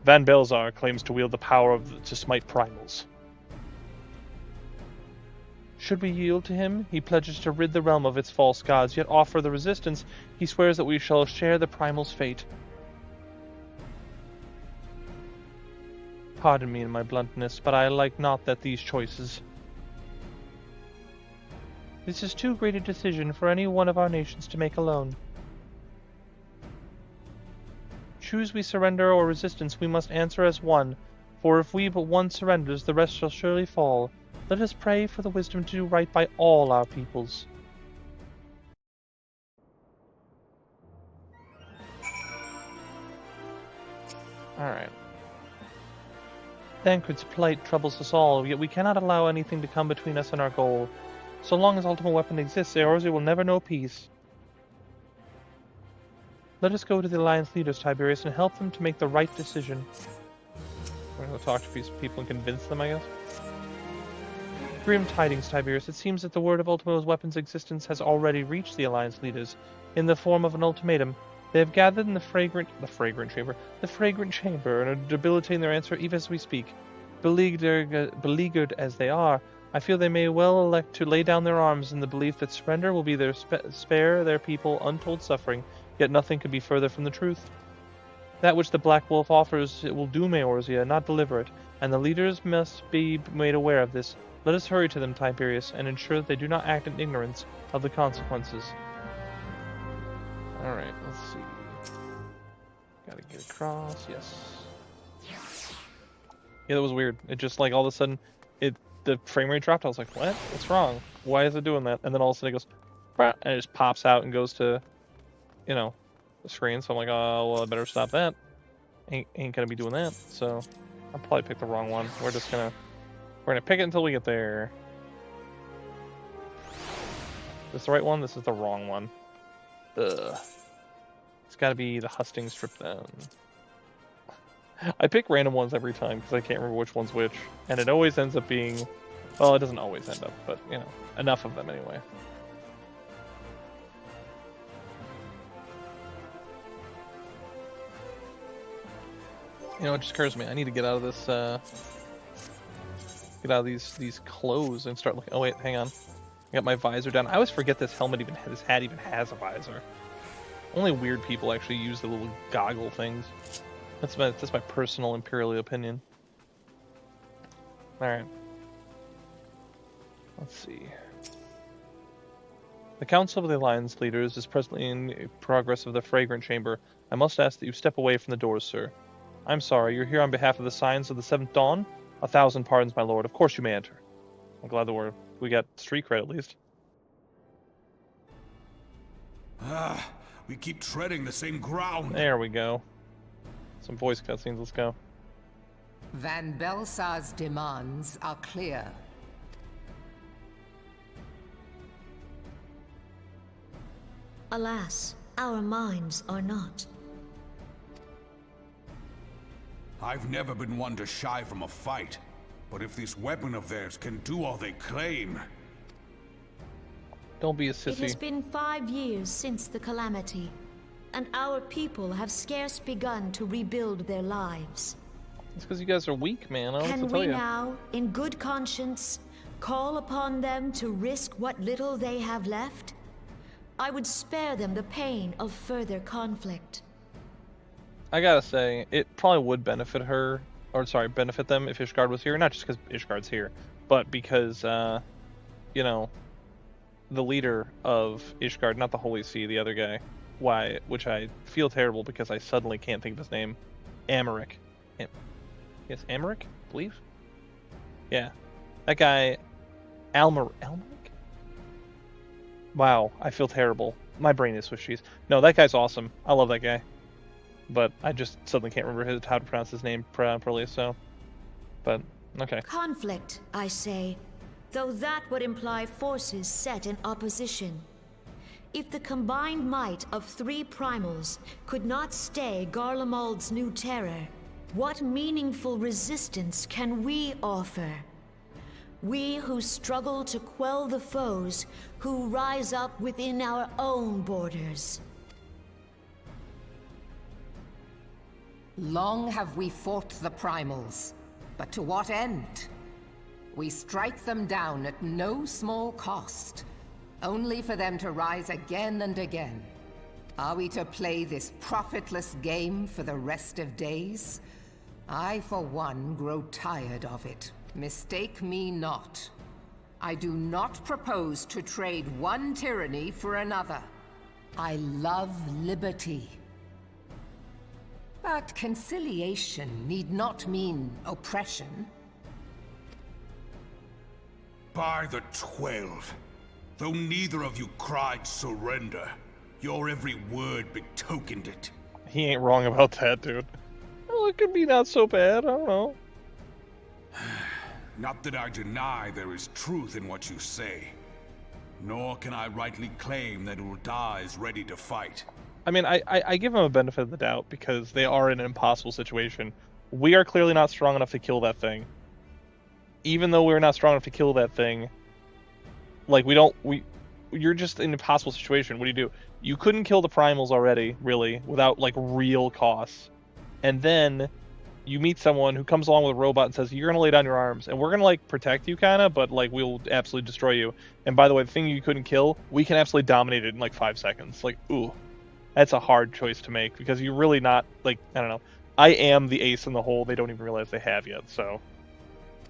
Van Belzar claims to wield the power to smite primals. Should we yield to him, he pledges to rid the realm of its false gods, yet offer the resistance, he swears that we shall share the primal's fate. Pardon me in my bluntness, but I like not that these choices. This is too great a decision for any one of our nations to make alone. Choose we surrender or resistance, we must answer as one, for if we but one surrenders, the rest shall surely fall. Let us pray for the wisdom to do right by all our peoples. Alright. Thancred's plight troubles us all, yet we cannot allow anything to come between us and our goal. So long as Ultimate Weapon exists, Eorzea will never know peace. Let us go to the Alliance leaders, Tiberius, and help them to make the right decision. We're going to talk to these people and convince them, I guess. Grim tidings, Tiberius. It seems that the word of Ultimate Weapon's existence has already reached the Alliance leaders in the form of an ultimatum. They have gathered in the fragrant chamber, and are debilitating their answer even as we speak. Beleaguered as they are, I feel they may well elect to lay down their arms in the belief that surrender will be their spare their people untold suffering, yet nothing could be further from the truth. That which the Black Wolf offers it will doom Eorzea, not deliver it, and the leaders must be made aware of this. Let us hurry to them, Tiberius, and ensure that they do not act in ignorance of the consequences. Alright, let's see. Gotta get across, yes. Yeah, that was weird. It just like all of a sudden, the frame rate dropped. I was like, what? What's wrong? Why is it doing that? And then all of a sudden it goes, bah, and it just pops out and goes to, you know, the screen. So I'm like, oh, well, I better stop that. Ain't gonna be doing that. So I'll probably pick the wrong one. We're gonna pick it until we get there. Is this the right one? This is the wrong one. Ugh. It's gotta be the Hustings strip down. I pick random ones every time because I can't remember which one's which. And it always ends up being... Well, it doesn't always end up, but, you know, enough of them anyway. You know, it just occurs to me, I need to get out of this, get out of these clothes and start looking... Oh wait, hang on. I got my visor down. I always forget this hat even has a visor. Only weird people actually use the little goggle things. That's my personal Imperial opinion. Alright. Let's see. The Council of the Alliance Leaders is presently in progress of the Fragrant Chamber. I must ask that you step away from the doors, sir. I'm sorry, you're here on behalf of the Scions of the Seventh Dawn? 1,000 pardons, my lord. Of course you may enter. I'm glad that we got street cred at least. We keep treading the same ground. There we go. Some voice cutscenes, let's go. Van Belsar's demands are clear. Alas, our minds are not. I've never been one to shy from a fight, but if this weapon of theirs can do all they claim... Don't be a sissy. It has been 5 years since the calamity, and our people have scarce begun to rebuild their lives. It's because you guys are weak, man. I don't know Can what to tell we you. now, in good conscience, call upon them to risk what little they have left? I would spare them the pain of further conflict. I gotta say, it probably would benefit her, or sorry, benefit them if Ishgard was here. Not just because Ishgard's here, but because, you know, the leader of Ishgard, not the Holy See, the other guy, which I feel terrible because I suddenly can't think of his name, Amaric. Yes, Amaric, I believe? Yeah. That guy, Almaric? Wow, I feel terrible. My brain is Swiss cheese. No, that guy's awesome. I love that guy. But I just suddenly can't remember how to pronounce his name properly, so... But, okay. Conflict, I say, though that would imply forces set in opposition. If the combined might of 3 primals could not stay Garlemald's new terror, what meaningful resistance can we offer? We who struggle to quell the foes who rise up within our own borders. Long have we fought the primals, but to what end? We strike them down at no small cost, only for them to rise again and again. Are we to play this profitless game for the rest of days? I, for one, grow tired of it. Mistake me not. I do not propose to trade one tyranny for another. I love liberty. But conciliation need not mean oppression. By the 12, though neither of you cried surrender, your every word betokened it. He ain't wrong about that, dude. Well, it could be not so bad, I don't know. Not that I deny there is truth in what you say, nor can I rightly claim that Ul'dah is ready to fight. I mean, I give them a benefit of the doubt because they are in an impossible situation. We are clearly not strong enough to kill that thing. Even though we're not strong enough to kill that thing, like, you're just in an impossible situation. What do? You couldn't kill the primals already, really, without, like, real costs. And then you meet someone who comes along with a robot and says, you're going to lay down your arms, and we're going to, like, protect you, kind of, but, like, we'll absolutely destroy you. And by the way, the thing you couldn't kill, we can absolutely dominate it in, like, 5 seconds. Like, ooh. That's a hard choice to make, because you're really not, like, I don't know. I am the ace in the hole they don't even realize they have yet, so...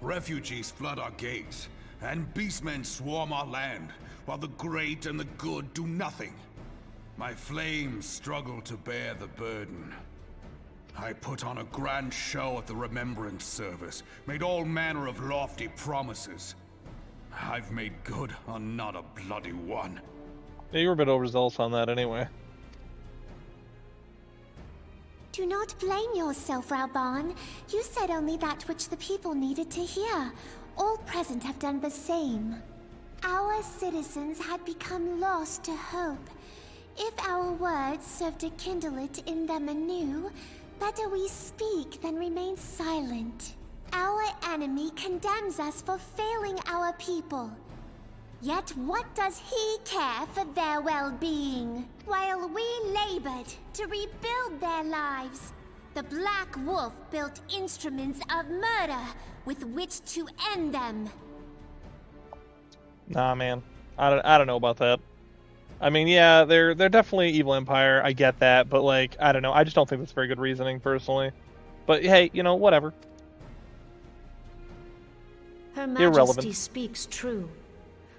Refugees flood our gates, and beastmen swarm our land, while the great and the good do nothing. My flames struggle to bear the burden. I put on a grand show at the Remembrance Service, made all manner of lofty promises. I've made good on not a bloody one. Yeah, you were a bit overzealous on that anyway. Do not blame yourself, Rauban. You said only that which the people needed to hear. All present have done the same. Our citizens had become lost to hope. If our words serve to kindle it in them anew, better we speak than remain silent. Our enemy condemns us for failing our people. Yet what does he care for their well-being? While we labored to rebuild their lives, the Black Wolf built instruments of murder with which to end them. Nah, man. I don't know about that. I mean, yeah, they're definitely an evil empire. I get that, but, like, I don't know. I just don't think that's very good reasoning, personally. But hey, you know, whatever. Her Majesty Irrelevant. speaks true.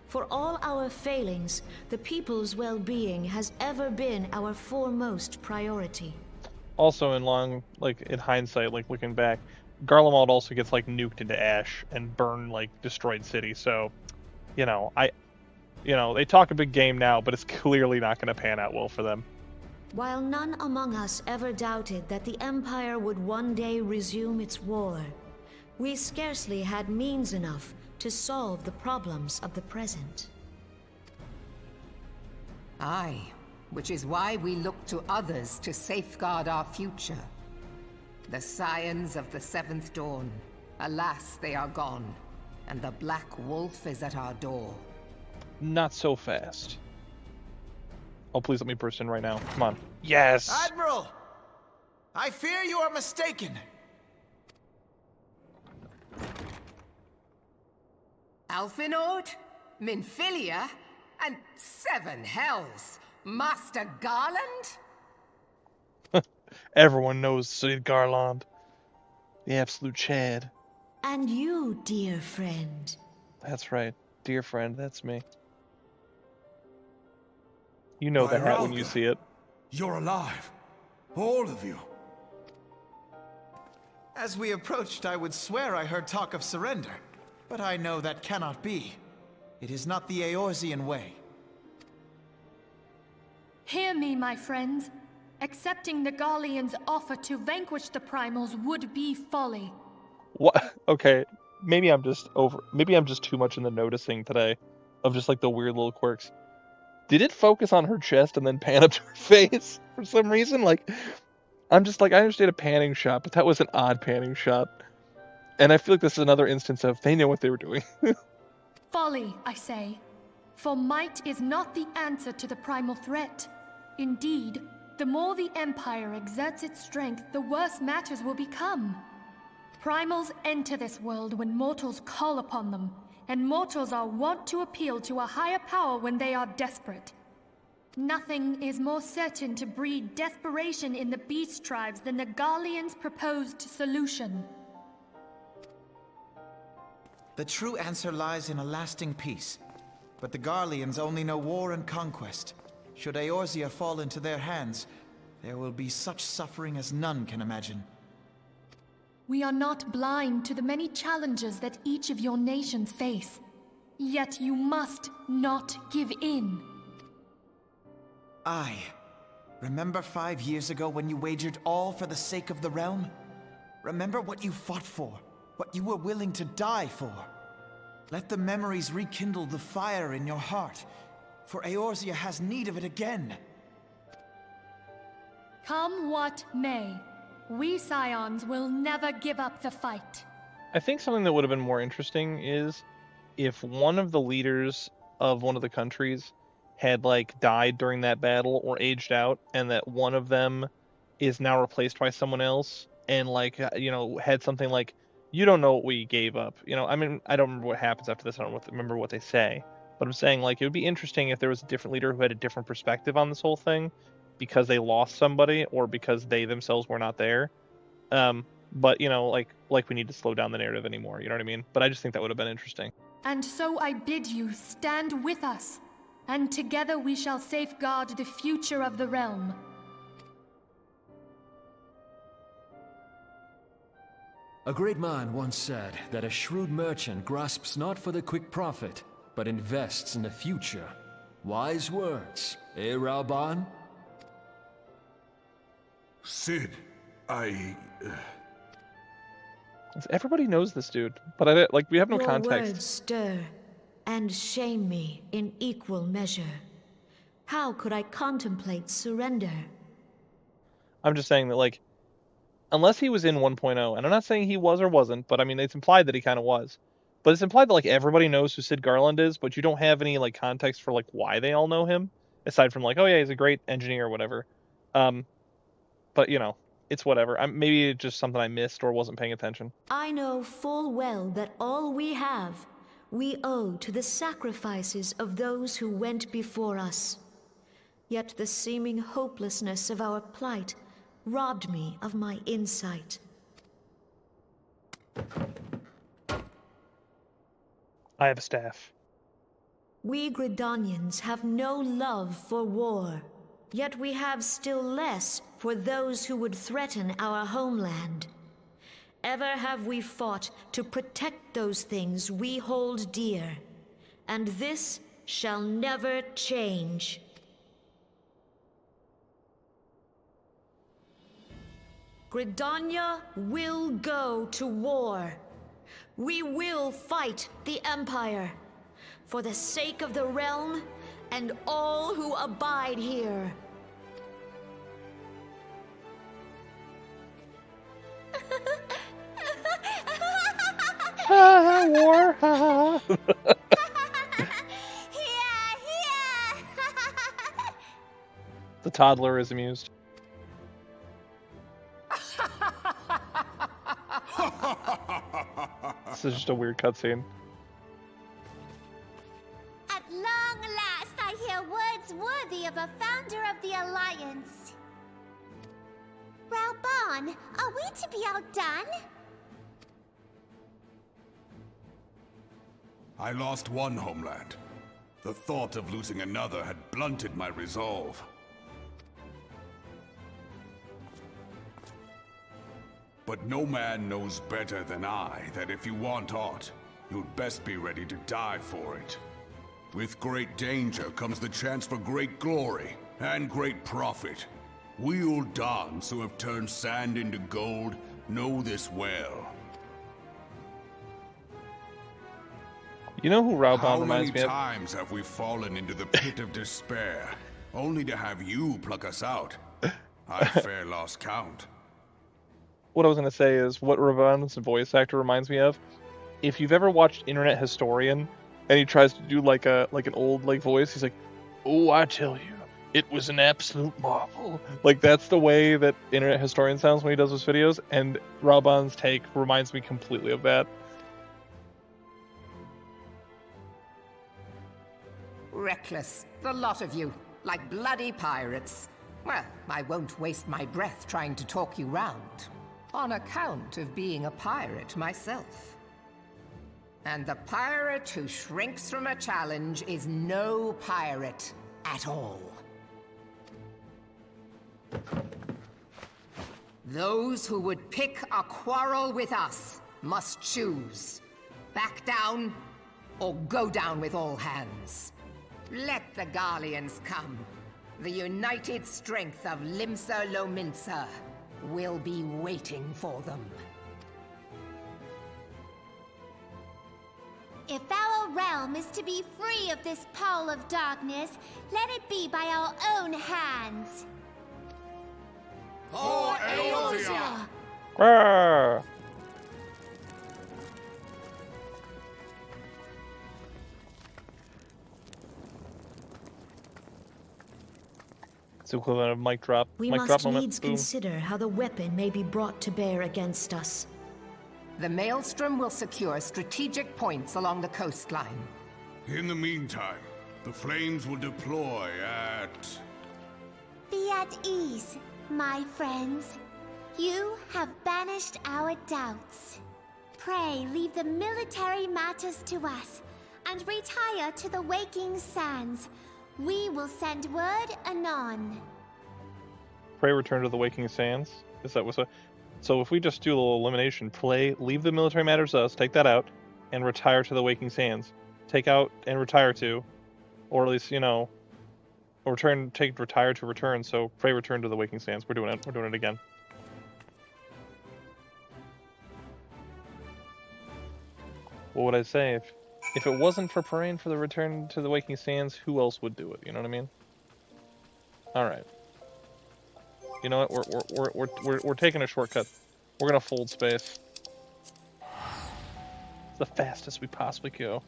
For all our failings, the people's well-being has ever been our foremost priority. Also, in hindsight, like, looking back, Garlemald also gets like nuked into ash and burned like destroyed city. So, you know, they talk a big game now, but it's clearly not going to pan out well for them. While none among us ever doubted that the Empire would one day resume its war, we scarcely had means enough to solve the problems of the present. Aye, which is why we look to others to safeguard our future. The Scions of the Seventh Dawn. Alas, they are gone, and the Black Wolf is at our door. Not so fast. Oh, please let me burst in right now. Come on. Yes! Admiral! I fear you are mistaken. Alfinord, Minfilia, and Seven Hells. Master Garland? Everyone knows Sid Garland. The absolute Chad. And you, dear friend. That's right. Dear friend, that's me. You know the hat when you see it. You're alive. All of you. As we approached, I would swear I heard talk of surrender. But I know that cannot be. It is not the Eorzean way. Hear me, my friends. Accepting the Garleans' offer to vanquish the Primals would be folly. What? Okay, maybe I'm just too much in the noticing today of just like the weird little quirks. Did it focus on her chest and then pan up to her face for some reason? Like, I'm just like, I understand a panning shot, but that was an odd panning shot. And I feel like this is another instance of they know what they were doing. Folly, I say. For might is not the answer to the primal threat. Indeed, the more the Empire exerts its strength, the worse matters will become. Primals enter this world when mortals call upon them, and mortals are wont to appeal to a higher power when they are desperate. Nothing is more certain to breed desperation in the beast tribes than the Garleans' proposed solution. The true answer lies in a lasting peace. But the Garleans only know war and conquest. Should Eorzea fall into their hands, there will be such suffering as none can imagine. We are not blind to the many challenges that each of your nations face. Yet you must not give in. Aye. Remember 5 years ago when you wagered all for the sake of the realm? Remember what you fought for, what you were willing to die for. Let the memories rekindle the fire in your heart, for Eorzea has need of it again. Come what may, we Scions will never give up the fight. I think something that would have been more interesting is if one of the leaders of one of the countries had like died during that battle or aged out, and that one of them is now replaced by someone else, and like, you know, had something like, you don't know what we gave up. You know, I mean, I don't remember what happens after this. I don't remember what they say. But I'm saying, like, it would be interesting if there was a different leader who had a different perspective on this whole thing because they lost somebody or because they themselves were not there. But, you know, like we need to slow down the narrative anymore. You know what I mean? But I just think that would have been interesting. And so I bid you stand with us, and together we shall safeguard the future of the realm. A great man once said that a shrewd merchant grasps not for the quick profit, but invests in the future. Wise words, eh, Rauban? Sid, Everybody knows this dude, but we have no Your context. Words stir and shame me in equal measure. How could I contemplate surrender? I'm just saying that, like, unless he was in 1.0, and I'm not saying he was or wasn't, but I mean, it's implied that he kind of was. But it's implied that, like, everybody knows who Sid Garland is, but you don't have any, like, context for, like, why they all know him, aside from, like, oh yeah, he's a great engineer or whatever. But, you know, it's whatever. Maybe it's just something I missed or wasn't paying attention. I know full well that all we have, we owe to the sacrifices of those who went before us. Yet the seeming hopelessness of our plight robbed me of my insight. I have a staff. We Gridanians have no love for war, yet we have still less for those who would threaten our homeland. Ever have we fought to protect those things we hold dear, and this shall never change. Gridania will go to war. We will fight the Empire for the sake of the realm and all who abide here. War. The toddler is amused. This is just a weird cutscene. At long last, I hear words worthy of a founder of the Alliance. Raoban, are we to be outdone? I lost one homeland. The thought of losing another had blunted my resolve. But no man knows better than I that if you want aught, you'd best be ready to die for it. With great danger comes the chance for great glory and great profit. We Uldans who have turned sand into gold know this well. You know who Raoban reminds me of? How many times have we fallen into the pit of despair, only to have you pluck us out? I fair lost count. What I was going to say is what Raoban's voice actor reminds me of. If you've ever watched Internet Historian, and he tries to do like an old voice, he's like, "Oh, I tell you, it was an absolute marvel." Like that's the way that Internet Historian sounds when he does his videos, and Raoban's take reminds me completely of that. Reckless, the lot of you, like bloody pirates. Well, I won't waste my breath trying to talk you round, on account of being a pirate myself. And the pirate who shrinks from a challenge is no pirate at all. Those who would pick a quarrel with us must choose. Back down, or go down with all hands. Let the Garleans come. The united strength of Limsa Lominsa will be waiting for them. If our realm is to be free of this pall of darkness, let it be by our own hands. For Eorzea! Arrgh! It's the equivalent of mic drop. We mic must drop moment. needs Boom. consider how the weapon may be brought to bear against us. The Maelstrom will secure strategic points along the coastline. In the meantime, the flames will deploy at... Be at ease, my friends. You have banished our doubts. Pray leave the military matters to us, and retire to the waking sands. We will send word anon. Pray return to the waking sands. Is that what's a... So if we just do a little elimination, leave the military matters to us, take that out, and retire to the waking sands. Take out and retire to, or at least, or retire to return, so pray return to the waking sands. We're doing it again. What would I say? If it wasn't for praying for the return to the waking sands, who else would do it? You know what I mean? Alright. You know what? We're taking a shortcut. We're gonna fold space. It's the fastest we possibly go.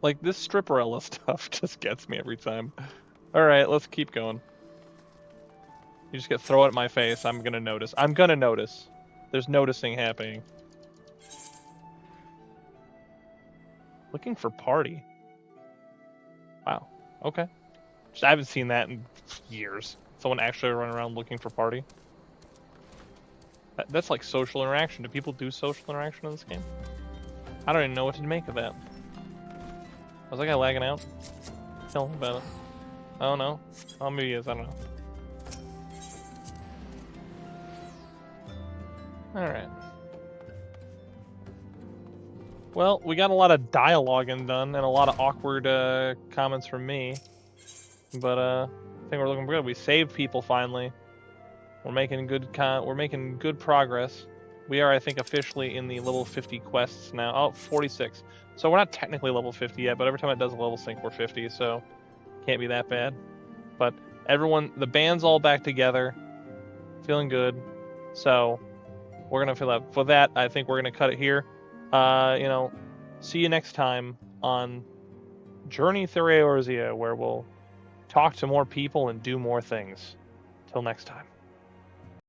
Like, this Stripperella stuff just gets me every time. Alright, let's keep going. You just throw it at my face, I'm gonna notice. I'm gonna notice. There's noticing happening. Looking for party. Wow, okay. I haven't seen that in years. Someone actually run around looking for party. That's like social interaction. Do people do social interaction in this game? I don't even know what to make of that. Was that guy lagging out? Tell me about it. I don't know. Oh, maybe he is. I don't know. Alright. Well, we got a lot of dialoguing done and a lot of awkward comments from me. But I think we're looking good. We saved people finally. We're making good progress. We are, I think, officially in the level 50 quests now. Oh, 46. So we're not technically level 50 yet, but every time it does a level sync, we're 50, so can't be that bad. But everyone, the band's all back together, feeling good. So we're gonna feel that. For that, I think we're gonna cut it here. See you next time on Journey Through Eorzea, where we'll talk to more people and do more things. Till next time.